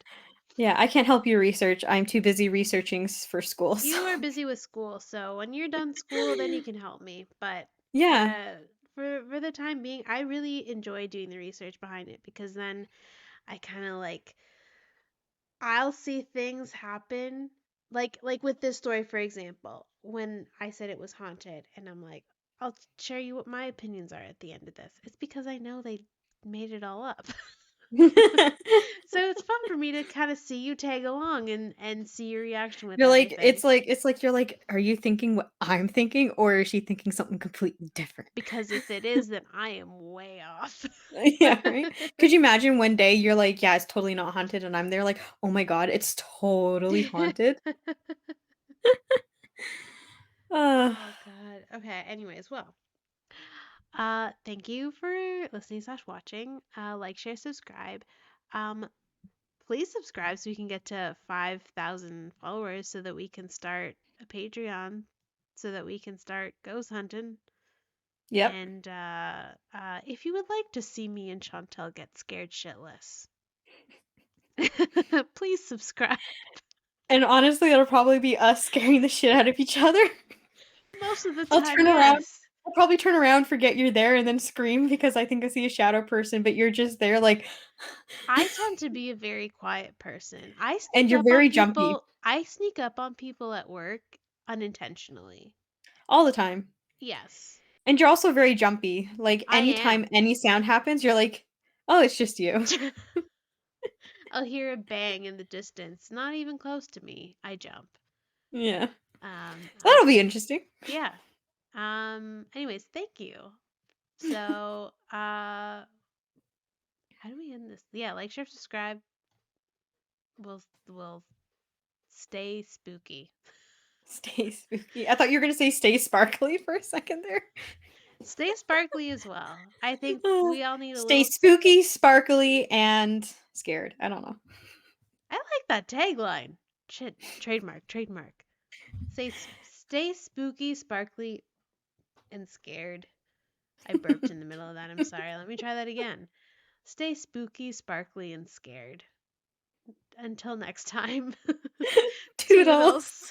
Yeah, I can't help you research. I'm too busy researching for school, so You are busy with school, so when you're done school, then you can help me. But yeah. uh, for the time being, I really enjoy doing the research behind it because then I kind of like I'll see things happen. Like with this story, for example, when I said it was haunted, and I'm like, I'll share you what my opinions are at the end of this. It's because I know they made it all up. So it's fun for me to kind of see you tag along and see your reaction with You're like everything. it's like you're like, "Are you thinking what I'm thinking, or is she thinking something completely different?" Because if it is, then I am way off. Yeah, right? Could you imagine one day you're like, "Yeah, it's totally not haunted," and I'm there like, "Oh my god, it's totally haunted." Uh, Oh God. Okay. Anyways, well, thank you for listening slash watching. Like, share, subscribe. Um, please subscribe so we can get to 5,000 followers so that we can start a Patreon, so that we can start ghost hunting. yep. And if you would like to see me and Chantel get scared shitless, please subscribe. And honestly, it'll probably be us scaring the shit out of each other. Most of the I'll time, turn around yes. I'll probably turn around, forget you're there, and then scream because I think I see a shadow person, but you're just there like I tend to be a very quiet person. and you're very jumpy I sneak up on people at work unintentionally. all the time. Yes, And you're also very jumpy. Like, I anytime am. any sound happens, you're like, "Oh, it's just you." I'll hear a bang in the distance, not even close to me. I jump. Yeah. I That'll be interesting. yeah. Anyways, thank you. So, how do we end this? Yeah, like, share, subscribe. We'll stay spooky. Stay spooky. I thought you were gonna say stay sparkly for a second there. Stay sparkly as well. I think we all need a Stay little. spooky, sparkly, and scared. I don't know. I like that tagline. Shit, trademark, trademark. Stay spooky, sparkly, and scared. I burped in the middle of that. I'm sorry. Let me try that again. Stay spooky, sparkly, and scared. Until next time. Toodles. Toodles.